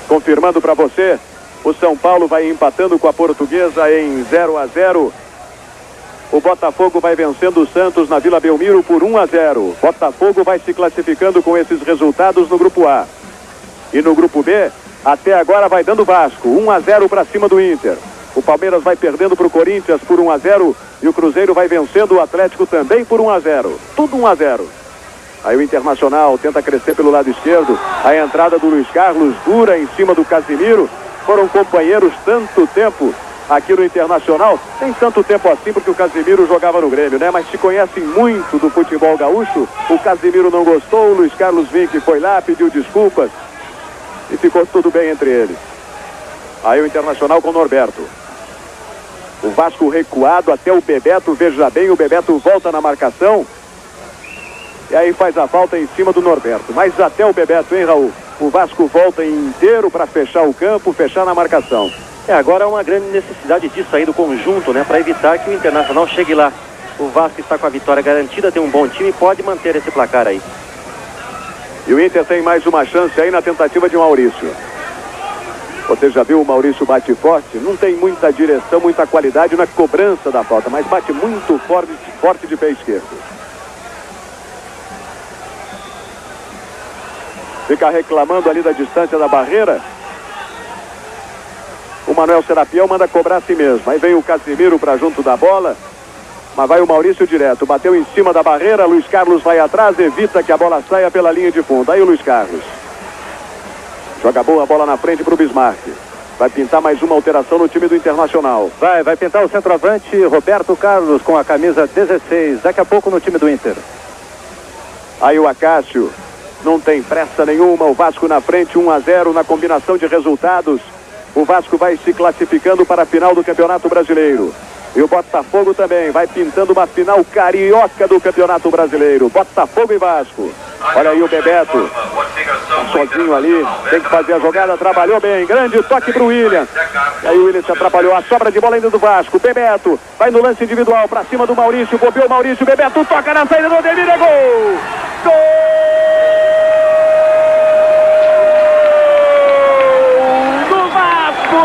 Confirmando para você, o São Paulo vai empatando com a Portuguesa em 0-0. O Botafogo vai vencendo o Santos na Vila Belmiro por 1-0. Botafogo vai se classificando com esses resultados no Grupo A. E no Grupo B, até agora vai dando Vasco, 1-0 para cima do Inter. O Palmeiras vai perdendo para o Corinthians por 1-0 e o Cruzeiro vai vencendo o Atlético também por 1-0. Tudo 1-0. Aí o Internacional tenta crescer pelo lado esquerdo. A entrada do Luiz Carlos dura em cima do Casimiro. Foram companheiros tanto tempo aqui no Internacional. Nem tanto tempo assim, porque o Casimiro jogava no Grêmio, né? Mas se conhecem muito do futebol gaúcho. O Casimiro não gostou, o Luiz Carlos Vinck foi lá, pediu desculpas e ficou tudo bem entre eles. Aí o Internacional com o Norberto. O Vasco recuado até o Bebeto, veja bem, o Bebeto volta na marcação. E aí faz a falta em cima do Norberto. Mas até o Bebeto, hein, Raul? O Vasco volta inteiro para fechar o campo, fechar na marcação. Agora é uma grande necessidade disso aí do conjunto, né? Para evitar que o Internacional chegue lá. O Vasco está com a vitória garantida, tem um bom time e pode manter esse placar aí. E o Inter tem mais uma chance aí na tentativa de Maurício. Você já viu o Maurício bate forte? Não tem muita direção, muita qualidade na cobrança da falta, mas bate muito forte de pé esquerdo. Fica reclamando ali da distância da barreira. O Manuel Serapião manda cobrar a si mesmo. Aí vem o Casimiro para junto da bola. Mas vai o Maurício direto, bateu em cima da barreira, Luiz Carlos vai atrás, evita que a bola saia pela linha de fundo. Aí o Luiz Carlos. Joga boa a bola na frente para o Bismarck. Vai pintar mais uma alteração no time do Internacional. Vai pintar o centroavante Roberto Carlos com a camisa 16, daqui a pouco no time do Inter. Aí o Acácio, não tem pressa nenhuma, o Vasco na frente, 1-0 na combinação de resultados. O Vasco vai se classificando para a final do Campeonato Brasileiro. E o Botafogo também vai pintando uma final carioca do Campeonato Brasileiro. Botafogo e Vasco. Olha aí o Bebeto. Sozinho ali, tem que fazer a jogada, trabalhou bem. Grande toque para o William. E aí o William se atrapalhou, a sobra de bola ainda do Vasco. Bebeto vai no lance individual para cima do Maurício. Bobeou o Maurício, Bebeto toca na saída do Ademir, é gol! Gol!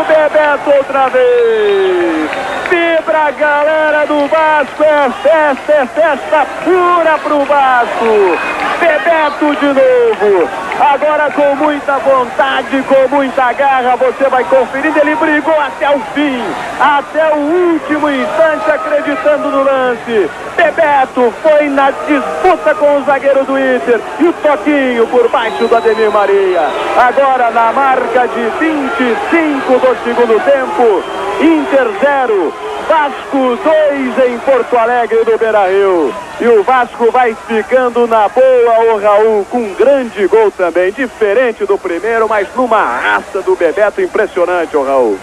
Bebeto outra vez. Vibra a galera do Vasco, é festa pura pro Vasco. Bebeto de novo, agora com muita vontade, com muita garra, você vai conferindo, ele brigou até o fim, até o último instante, acreditando no lance. Bebeto foi na disputa com o zagueiro do Inter, e o toquinho por baixo do Ademir Maria. Agora na marca de 25 do segundo tempo, Inter 0, Vasco 2 em Porto Alegre no Beira-Rio. E o Vasco vai ficando na boa, o Raul, com um grande gol também, diferente do primeiro, mas numa raça do Bebeto impressionante, o Raul.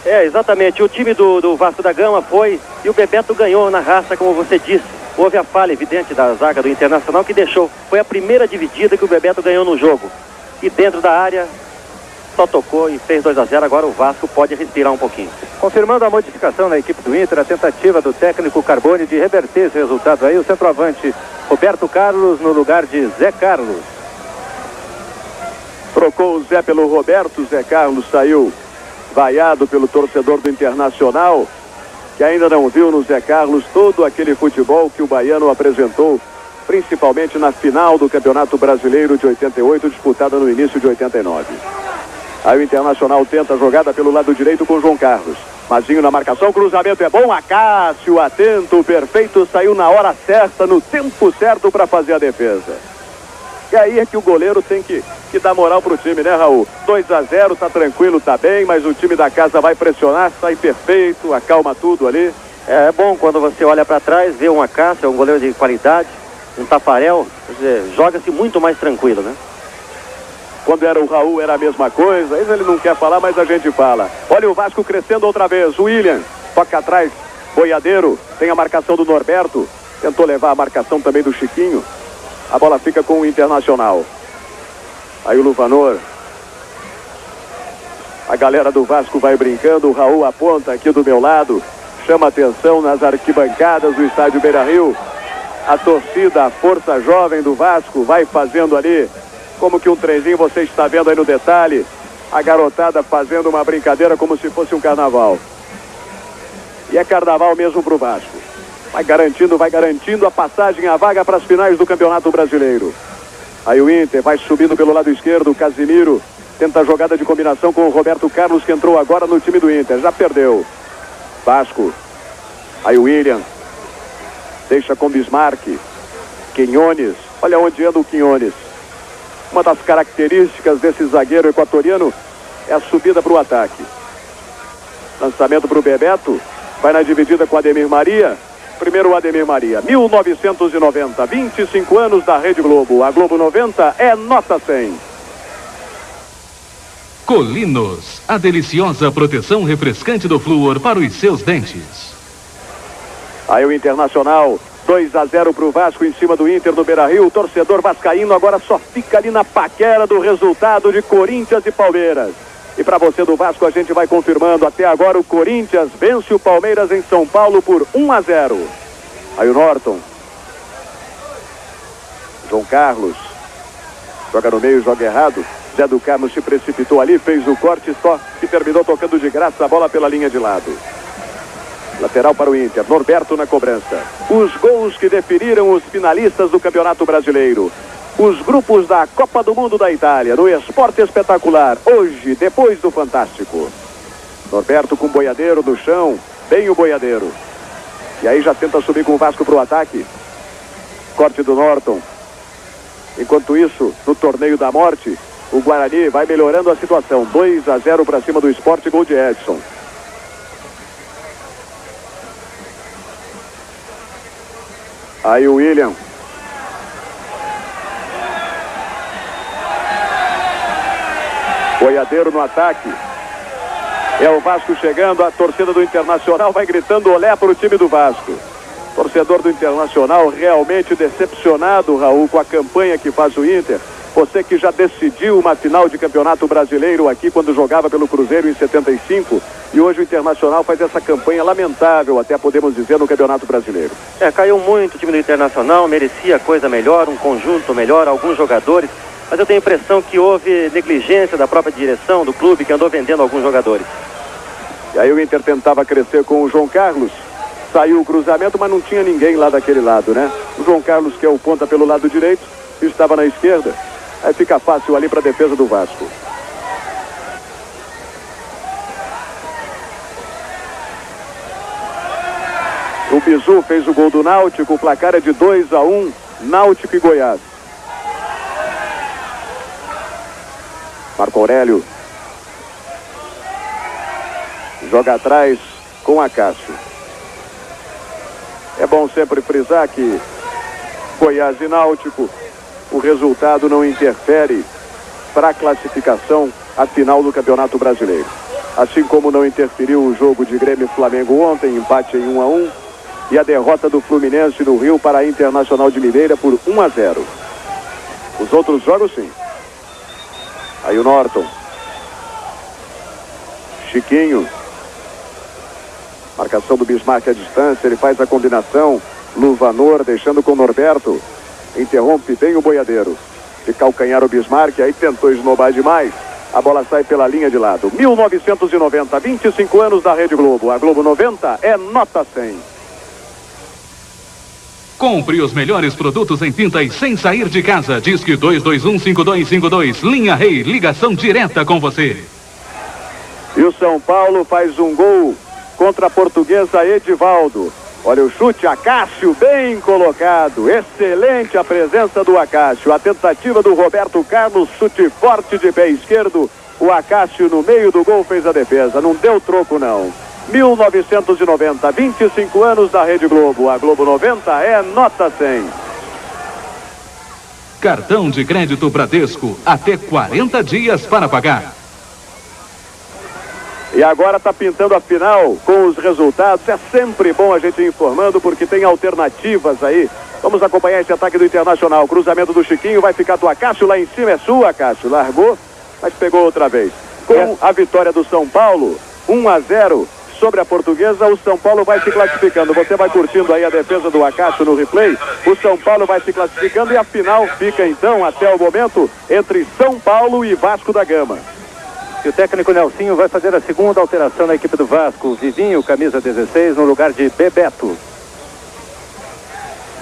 É, exatamente, o time do Vasco da Gama foi, e o Bebeto ganhou na raça, como você disse. Houve a falha evidente da zaga do Internacional que deixou, foi a primeira dividida que o Bebeto ganhou no jogo. E dentro da área, só tocou e fez 2-0, agora o Vasco pode respirar um pouquinho. Confirmando a modificação na equipe do Inter, a tentativa do técnico Carbone de reverter esse resultado aí, o centroavante Roberto Carlos no lugar de Zé Carlos. Trocou o Zé pelo Roberto, Zé Carlos saiu vaiado pelo torcedor do Internacional, que ainda não viu no Zé Carlos todo aquele futebol que o baiano apresentou, principalmente na final do Campeonato Brasileiro de 88, disputada no início de 89. Aí o Internacional tenta a jogada pelo lado direito com o João Carlos. Mazinho na marcação, cruzamento é bom, Acácio atento, perfeito, saiu na hora certa, no tempo certo para fazer a defesa. E aí é que o goleiro tem que dar moral pro time, né, Raul? 2-0, tá tranquilo, tá bem, mas o time da casa vai pressionar, sai perfeito, acalma tudo ali. É bom quando você olha para trás, vê um Acácio, um goleiro de qualidade, um Tafarel, quer dizer, joga-se muito mais tranquilo, né? Quando era o Raul era a mesma coisa, isso ele não quer falar, mas a gente fala. Olha o Vasco crescendo outra vez, o William toca atrás, Boiadeiro, tem a marcação do Norberto, tentou levar a marcação também do Chiquinho, a bola fica com o Internacional. Aí o Luvanor, a galera do Vasco vai brincando, o Raul aponta aqui do meu lado, chama atenção nas arquibancadas do estádio Beira-Rio, a torcida, a força jovem do Vasco vai fazendo ali como que um trenzinho, você está vendo aí no detalhe, a garotada fazendo uma brincadeira como se fosse um carnaval. E é carnaval mesmo pro Vasco. Vai garantindo a passagem, a vaga para as finais do Campeonato Brasileiro. Aí o Inter vai subindo pelo lado esquerdo, o Casimiro tenta a jogada de combinação com o Roberto Carlos, que entrou agora no time do Inter, já perdeu. Vasco. Aí o William deixa com Bismarck. Quinhones, olha onde anda o Quinhones. Uma das características desse zagueiro equatoriano é a subida para o ataque. Lançamento para o Bebeto. Vai na dividida com o Ademir Maria. Primeiro o Ademir Maria. 1990, 25 anos da Rede Globo. A Globo 90 é nota 100. Colinos, a deliciosa proteção refrescante do flúor para os seus dentes. Aí o Internacional, 2-0 para o Vasco em cima do Inter no Beira-Rio. O torcedor vascaíno agora só fica ali na paquera do resultado de Corinthians e Palmeiras. E para você do Vasco a gente vai confirmando. Até agora o Corinthians vence o Palmeiras em São Paulo por 1-0. Aí o Norton. João Carlos. Joga no meio, joga errado. Zé do Carmo se precipitou ali, fez o corte só e terminou tocando de graça a bola pela linha de lado. Lateral para o Inter, Norberto na cobrança. Os gols que definiram os finalistas do Campeonato Brasileiro. Os grupos da Copa do Mundo da Itália, no Esporte Espetacular, hoje, depois do Fantástico. Norberto com Boiadeiro no chão, bem o boiadeiro. E aí já tenta subir com o Vasco para o ataque. Corte do Norton. Enquanto isso, no torneio da morte, o Guarani vai melhorando a situação. 2-0 para cima do Sport, gol de Edson. Aí o William. Boiadeiro no ataque. É o Vasco chegando, a torcida do Internacional vai gritando olé para o time do Vasco. Torcedor do Internacional realmente decepcionado, Raul, com a campanha que faz o Inter. Você que já decidiu uma final de campeonato brasileiro aqui quando jogava pelo Cruzeiro em 75, e hoje o Internacional faz essa campanha lamentável, até podemos dizer, no Campeonato Brasileiro. Caiu muito o time do Internacional, merecia coisa melhor, um conjunto melhor, alguns jogadores, mas eu tenho a impressão que houve negligência da própria direção do clube, que andou vendendo alguns jogadores. E aí o Inter tentava crescer com o João Carlos, saiu o cruzamento, mas não tinha ninguém lá daquele lado, né? O João Carlos, que é o ponta pelo lado direito, estava na esquerda. Aí fica fácil ali para a defesa do Vasco. O Bizu fez o gol do Náutico, o placar é de 2-1, Náutico e Goiás. Marco Aurélio joga atrás com Acácio. É bom sempre frisar que Goiás e Náutico, o resultado não interfere para a classificação à final do Campeonato Brasileiro. Assim como não interferiu o jogo de Grêmio e Flamengo ontem, empate em 1-1, e a derrota do Fluminense no Rio para a Internacional de Limeira por 1-0. Os outros jogos, sim. Aí o Norton. Chiquinho. Marcação do Bismarck à distância, ele faz a combinação. Luvanor deixando com o Norberto. Interrompe bem o boiadeiro. De calcanhar o Bismarck, aí tentou esnobar demais. A bola sai pela linha de lado. 1990, 25 anos da Rede Globo. A Globo 90 é nota 100. Compre os melhores produtos em tintas sem sair de casa. Disque 2215252. Linha Rei, ligação direta com você. E o São Paulo faz um gol contra a Portuguesa Edivaldo. Olha o chute, Acácio bem colocado. Excelente a presença do Acácio. A tentativa do Roberto Carlos, chute forte de pé esquerdo. O Acácio no meio do gol fez a defesa. Não deu troco não. 1990, 25 anos da Rede Globo. A Globo 90 é nota 100. Cartão de crédito Bradesco, até 40 dias para pagar. E agora está pintando a final com os resultados. É sempre bom a gente ir informando, porque tem alternativas aí. Vamos acompanhar esse ataque do Internacional. Cruzamento do Chiquinho, vai ficar do Acácio lá em cima. É sua, Acácio. Largou, mas pegou outra vez. Com a vitória do São Paulo, 1-0 sobre a Portuguesa, o São Paulo vai se classificando. Você vai curtindo aí a defesa do Acácio no replay. O São Paulo vai se classificando e a final fica então, até o momento, entre São Paulo e Vasco da Gama. E o técnico Nelsinho vai fazer a segunda alteração na equipe do Vasco. Vivinho, camisa 16, no lugar de Bebeto.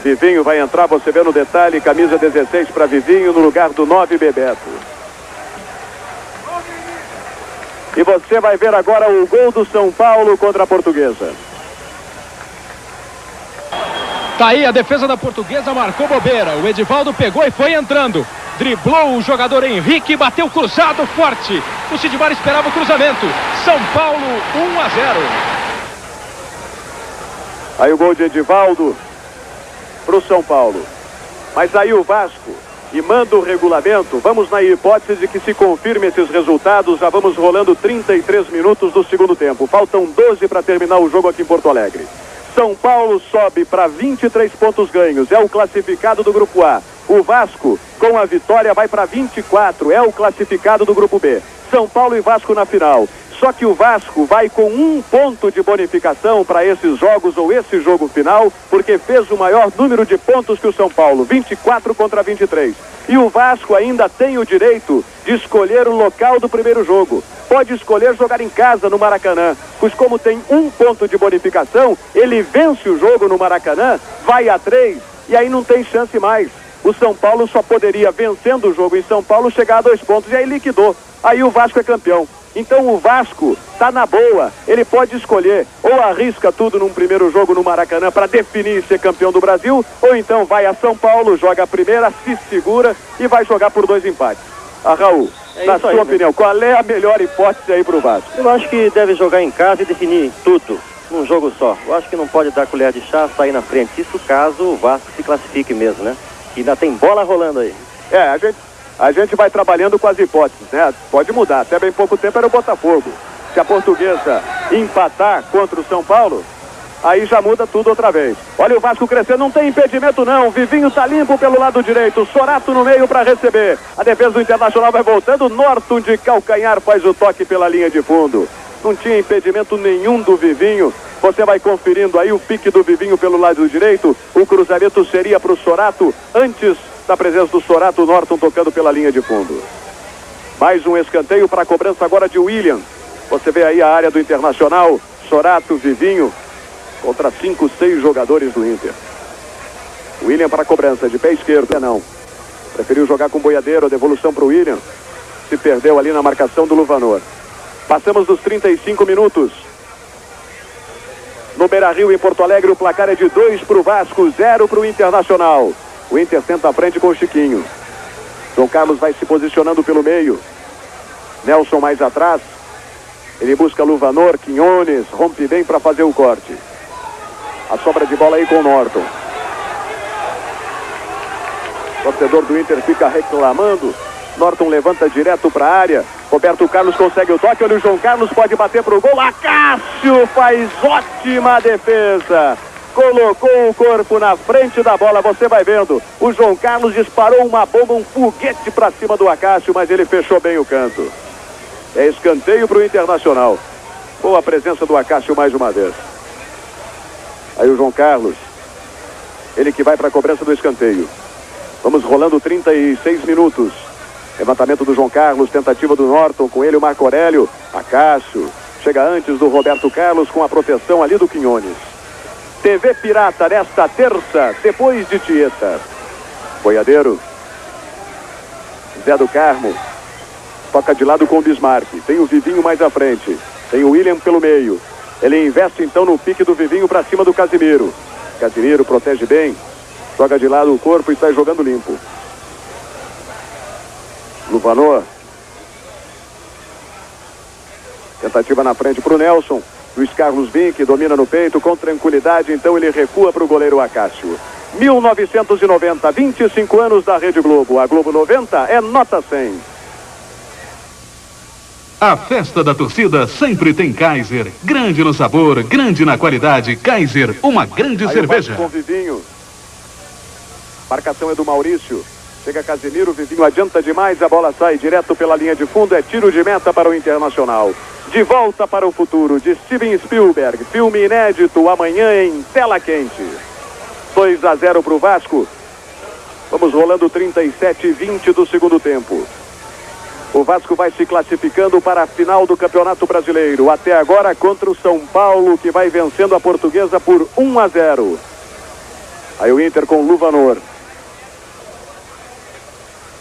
Vivinho vai entrar, você vê no detalhe, camisa 16 para Vivinho, no lugar do 9, Bebeto. E você vai ver agora o gol do São Paulo contra a Portuguesa. Tá aí a defesa da Portuguesa, marcou bobeira. O Edivaldo pegou e foi entrando. Driblou o jogador Henrique, bateu cruzado forte. O Sidmar esperava o cruzamento. São Paulo 1-0. Aí o gol de Edivaldo para o São Paulo. Mas aí o Vasco, e manda o regulamento, vamos na hipótese de que se confirme esses resultados, já vamos rolando 33 minutos do segundo tempo. Faltam 12 para terminar o jogo aqui em Porto Alegre. São Paulo sobe para 23 pontos ganhos, é o classificado do Grupo A. O Vasco, com a vitória, vai para 24, é o classificado do Grupo B. São Paulo e Vasco na final. Só que o Vasco vai com 1 ponto de bonificação para esses jogos ou esse jogo final, porque fez o maior número de pontos que o São Paulo, 24 contra 23. E o Vasco ainda tem o direito de escolher o local do primeiro jogo. Pode escolher jogar em casa no Maracanã, pois como tem 1 ponto de bonificação, ele vence o jogo no Maracanã, vai a 3 e aí não tem chance mais. O São Paulo só poderia, vencendo o jogo em São Paulo, chegar a 2 pontos e aí liquidou. Aí o Vasco é campeão. Então o Vasco está na boa, ele pode escolher, ou arrisca tudo num primeiro jogo no Maracanã para definir e ser campeão do Brasil, ou então vai a São Paulo, joga a primeira, se segura e vai jogar por 2 empates. Raul, na sua opinião, qual é a melhor hipótese aí para o Vasco? Eu acho que deve jogar em casa e definir tudo num jogo só. Eu acho que não pode dar colher de chá, sair na frente. Isso caso o Vasco se classifique mesmo, né? Que ainda tem bola rolando aí. A gente vai trabalhando com as hipóteses, né? Pode mudar. Até bem pouco tempo era o Botafogo. Se a Portuguesa empatar contra o São Paulo, aí já muda tudo outra vez. Olha o Vasco crescendo, não tem impedimento não. Vivinho tá limpo pelo lado direito. Sorato no meio para receber. A defesa do Internacional vai voltando. Norton de calcanhar faz o toque pela linha de fundo. Não tinha impedimento nenhum do Vivinho. Você vai conferindo aí o pique do Vivinho pelo lado direito. O cruzamento seria para o Sorato antes da presença do Sorato. Norton tocando pela linha de fundo. Mais um escanteio para a cobrança agora de William. Você vê aí a área do Internacional. Sorato, Vivinho contra 5, 6 jogadores do Inter. William para a cobrança de pé esquerdo. Não. Preferiu jogar com o Boiadeiro. A devolução para o William. Se perdeu ali na marcação do Luvanor. Passamos dos 35 minutos. No Beira-Rio, em Porto Alegre, o placar é de 2 para o Vasco, 0 para o Internacional. O Inter tenta a frente com o Chiquinho. João Carlos vai se posicionando pelo meio. Nelson mais atrás. Ele busca Luvanor, Quinones, rompe bem para fazer o corte. A sobra de bola aí com o Norton. O torcedor do Inter fica reclamando. Norton levanta direto para a área. Roberto Carlos consegue o toque. Olha o João Carlos, pode bater para o gol. Acácio faz ótima defesa. Colocou o corpo na frente da bola. Você vai vendo. O João Carlos disparou uma bomba, um foguete para cima do Acácio, mas ele fechou bem o canto. É escanteio para o Internacional. Boa presença do Acácio mais uma vez. Aí o João Carlos. Ele que vai para a cobrança do escanteio. Vamos rolando 36 minutos. Levantamento do João Carlos, tentativa do Norton, com ele o Marco Aurélio. Acácio chega antes do Roberto Carlos com a proteção ali do Quinones. TV Pirata nesta terça, depois de Tieta. Boiadeiro. Zé do Carmo. Toca de lado com o Bismarck. Tem o Vivinho mais à frente. Tem o William pelo meio. Ele investe então no pique do Vivinho para cima do Casimiro. Casimiro protege bem. Joga de lado o corpo e sai jogando limpo. Luvanor. Tentativa na frente para o Nelson. Luiz Carlos Vinck domina no peito com tranquilidade. Então ele recua para o goleiro Acácio. 1990, 25 anos da Rede Globo. A Globo 90 é nota 100. A festa da torcida sempre tem Kaiser. Grande no sabor, grande na qualidade. Kaiser, uma grande cerveja. Com Vivinho. Marcação é do Maurício. Chega Casemiro, Vivinho adianta demais, a bola sai direto pela linha de fundo, é tiro de meta para o Internacional. De volta para o futuro, de Steven Spielberg, filme inédito, amanhã em tela quente. 2-0 para o Vasco. Vamos rolando 37-20 do segundo tempo. O Vasco vai se classificando para a final do Campeonato Brasileiro. Até agora contra o São Paulo, que vai vencendo a Portuguesa por 1-0. Aí o Inter com Luvanor.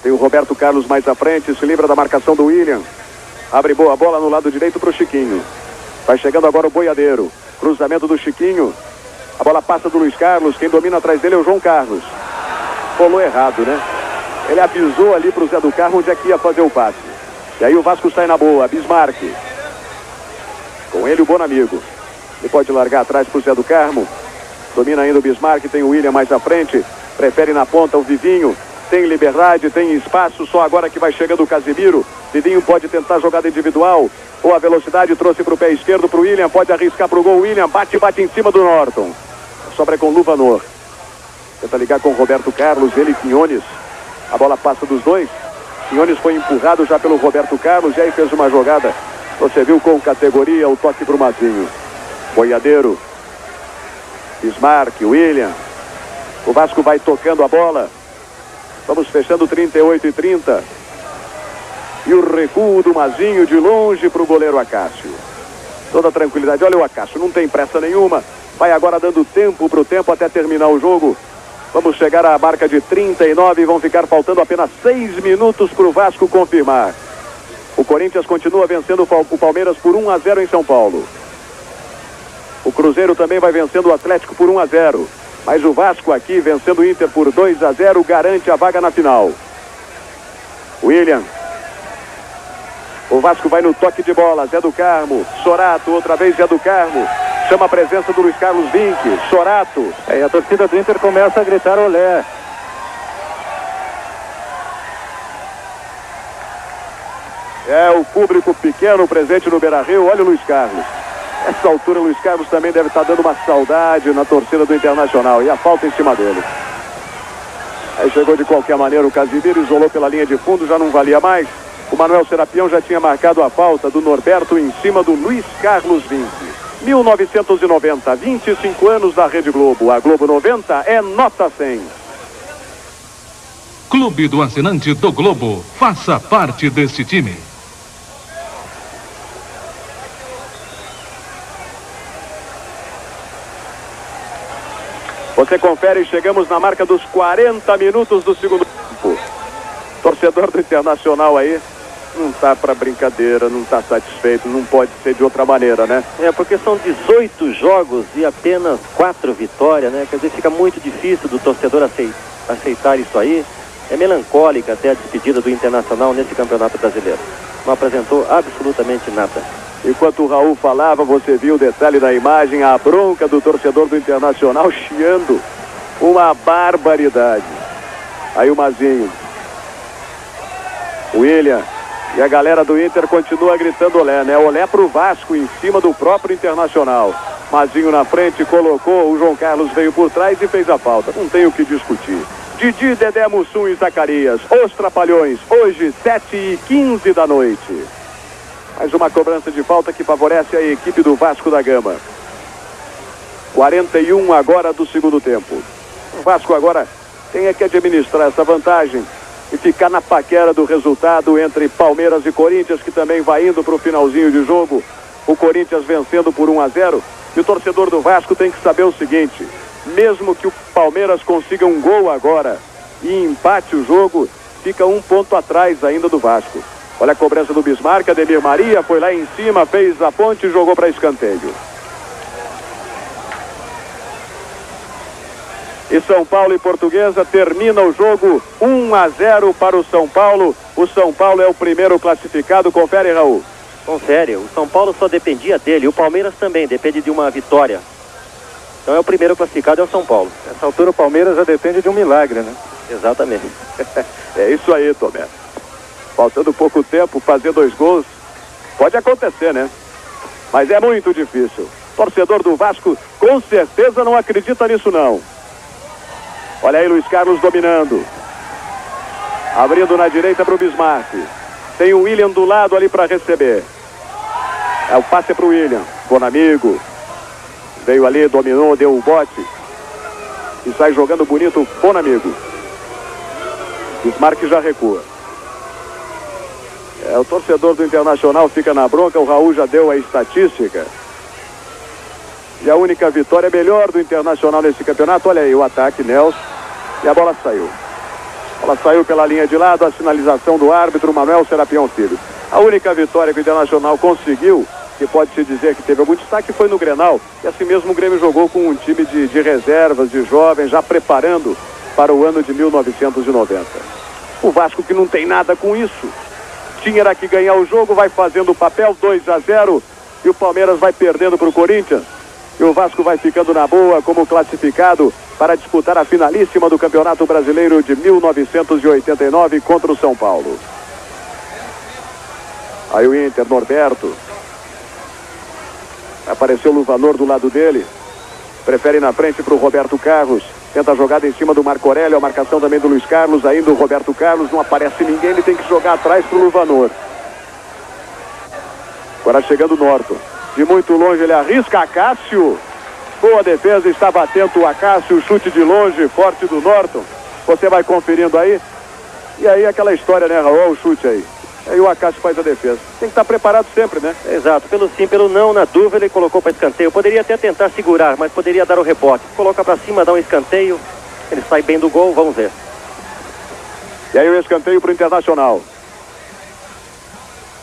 Tem o Roberto Carlos mais à frente, se livra da marcação do William. Abre boa bola no lado direito para o Chiquinho. Vai chegando agora o Boiadeiro. Cruzamento do Chiquinho. A bola passa do Luiz Carlos. Quem domina atrás dele é o João Carlos. Rolou errado, né? Ele avisou ali para o Zé do Carmo onde é que ia fazer o passe. E aí o Vasco sai na boa. Bismarck. Com ele o Bonamigo. Ele pode largar atrás para o Zé do Carmo. Domina ainda o Bismarck. Tem o William mais à frente. Prefere na ponta o Vivinho. Tem liberdade, tem espaço, só agora que vai chegando o Casimiro. Vivinho pode tentar jogada individual, ou a velocidade trouxe para o pé esquerdo para o William, pode arriscar para o gol. William bate em cima do Norton. A sobra é com o Luvanor. Tenta ligar com o Roberto Carlos, ele e Quinones. A bola passa dos dois. Quinones foi empurrado já pelo Roberto Carlos, e aí fez uma jogada. Você viu com categoria o toque para o Mazinho. Boiadeiro. Bismarck, William. O Vasco vai tocando a bola. Vamos fechando 38-30. E o recuo do Mazinho de longe para o goleiro Acácio. Toda tranquilidade. Olha o Acácio, não tem pressa nenhuma. Vai agora dando tempo para o tempo até terminar o jogo. Vamos chegar à marca de 39 e vão ficar faltando apenas 6 minutos para o Vasco confirmar. O Corinthians continua vencendo o Palmeiras por 1-0 em São Paulo. O Cruzeiro também vai vencendo o Atlético por 1-0. Mas o Vasco aqui, vencendo o Inter por 2-0, garante a vaga na final. William. O Vasco vai no toque de bola. Zé do Carmo. Sorato, outra vez Zé do Carmo. Chama a presença do Luiz Carlos Vinck. Sorato. E a torcida do Inter começa a gritar olé. É o público pequeno presente no Beira-Rio. Olha o Luiz Carlos. Essa altura o Luiz Carlos também deve estar dando uma saudade na torcida do Internacional. E a falta em cima dele. Aí chegou de qualquer maneira o Casimiro, isolou pela linha de fundo, já não valia mais. O Manuel Serapião já tinha marcado a falta do Norberto em cima do Luiz Carlos Vinck. 1990, 25 anos da Rede Globo. A Globo 90 é nota 100. Clube do Assinante do Globo. Faça parte deste time. Você confere, chegamos na marca dos 40 minutos do segundo tempo. Torcedor do Internacional aí não tá para brincadeira, não tá satisfeito, não pode ser de outra maneira, né? Porque são 18 jogos e apenas 4 vitórias, né? Quer dizer, fica muito difícil do torcedor aceitar isso aí. É melancólica até a despedida do Internacional nesse Campeonato Brasileiro. Não apresentou absolutamente nada. Enquanto o Raul falava, você viu o detalhe da imagem, a bronca do torcedor do Internacional chiando. Uma barbaridade. Aí o Mazinho. William. E a galera do Inter continua gritando olé, né? Olé pro Vasco em cima do próprio Internacional. Mazinho na frente, colocou, o João Carlos veio por trás e fez a falta. Não tem o que discutir. Didi, Dedé, Mussum e Zacarias. Os Trapalhões, hoje 7h15 da noite. Mais uma cobrança de falta que favorece a equipe do Vasco da Gama. 41 agora do segundo tempo. O Vasco agora tem que administrar essa vantagem e ficar na paquera do resultado entre Palmeiras e Corinthians, que também vai indo para o finalzinho de jogo. O Corinthians vencendo por 1-0. E o torcedor do Vasco tem que saber o seguinte: mesmo que o Palmeiras consiga um gol agora e empate o jogo, fica 1 ponto atrás ainda do Vasco. Olha a cobrança do Bismarck, Ademir Maria foi lá em cima, fez a ponte e jogou para escanteio. E São Paulo e Portuguesa termina o jogo 1-0 para o São Paulo. O São Paulo é o primeiro classificado. Confere, Raul. Confere, o São Paulo só dependia dele. O Palmeiras também depende de uma vitória. Então é o primeiro classificado, é o São Paulo. Nessa altura o Palmeiras já depende de um milagre, né? Exatamente. É isso aí, Tomé. Faltando pouco tempo, fazer 2 gols. Pode acontecer, né? Mas é muito difícil. Torcedor do Vasco com certeza não acredita nisso, não. Olha aí Luiz Carlos dominando. Abrindo na direita para o Bismarck. Tem o William do lado ali para receber. É o passe para o William. Bonamigo. Veio ali, dominou, deu o bote. E sai jogando bonito o Bonamigo. Bismarck já recua. O torcedor do Internacional fica na bronca. O Raul já deu a estatística. E a única vitória melhor do Internacional nesse campeonato. Olha aí o ataque, Nelson. E a bola saiu. A bola saiu pela linha de lado. A sinalização do árbitro, Manuel Serapião Filho. A única vitória que o Internacional conseguiu, que pode-se dizer que teve algum destaque, foi no Grenal. E assim mesmo o Grêmio jogou com um time de reservas, de jovens, já preparando para o ano de 1990. O Vasco, que não tem nada com isso, tinha que ganhar o jogo, vai fazendo o papel, 2-0, e o Palmeiras vai perdendo para o Corinthians. E o Vasco vai ficando na boa como classificado para disputar a finalíssima do Campeonato Brasileiro de 1989 contra o São Paulo. Aí o Inter, Norberto. Apareceu o Luvanor do lado dele. Prefere na frente para o Roberto Carlos. Tenta a jogada em cima do Marco Aurélio. A marcação também do Luiz Carlos. Ainda o Roberto Carlos. Não aparece ninguém. Ele tem que jogar atrás para o Luvanor. Agora chegando o Norton. De muito longe ele arrisca. Acácio. Boa defesa. Estava atento o Acácio. Chute de longe. Forte do Norton. Você vai conferindo aí. E aí aquela história, né, Raul? Olha o chute aí. Aí o Acácio faz a defesa. Tem que estar preparado sempre, né? Exato. Pelo sim, pelo não, na dúvida ele colocou para escanteio. Poderia até tentar segurar, mas poderia dar o rebote. Coloca para cima, dá um escanteio. Ele sai bem do gol, vamos ver. E aí o escanteio para o Internacional.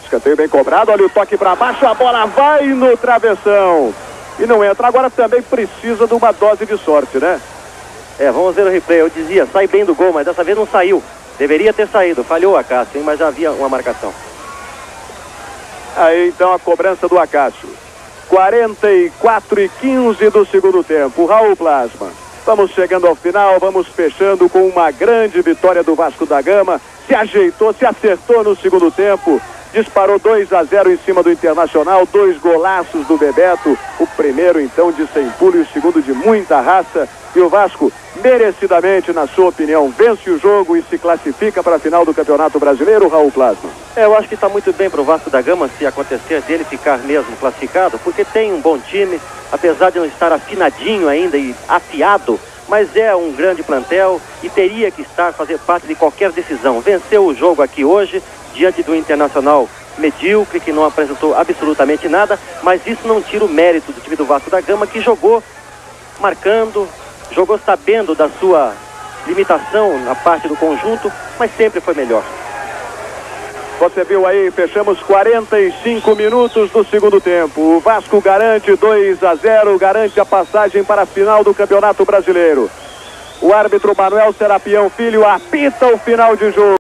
Escanteio bem cobrado, olha o toque para baixo, a bola vai no travessão. E não entra. Agora também precisa de uma dose de sorte, né? Vamos ver o replay. Eu dizia, sai bem do gol, mas dessa vez não saiu. Deveria ter saído, falhou o Acácio, hein? Mas já havia uma marcação. Aí então a cobrança do Acácio. 44:15 do segundo tempo. Raul Plasma. Vamos chegando ao final, vamos fechando com uma grande vitória do Vasco da Gama. Se ajeitou, se acertou no segundo tempo. Disparou 2-0 em cima do Internacional, 2 golaços do Bebeto. O primeiro então de sem pulo e o segundo de muita raça. E o Vasco, merecidamente, na sua opinião, vence o jogo e se classifica para a final do Campeonato Brasileiro, Raul Plasma. Eu acho que está muito bem para o Vasco da Gama se acontecer dele ficar mesmo classificado, porque tem um bom time, apesar de não estar afinadinho ainda e afiado, mas é um grande plantel e teria que fazer parte de qualquer decisão. Venceu o jogo aqui hoje, diante do Internacional medíocre, que não apresentou absolutamente nada, mas isso não tira o mérito do time do Vasco da Gama, que jogou marcando, jogou sabendo da sua limitação na parte do conjunto, mas sempre foi melhor. Você viu aí, fechamos 45 minutos do segundo tempo. O Vasco garante 2-0, garante a passagem para a final do Campeonato Brasileiro. O árbitro Manuel Serapião Filho apita o final de jogo.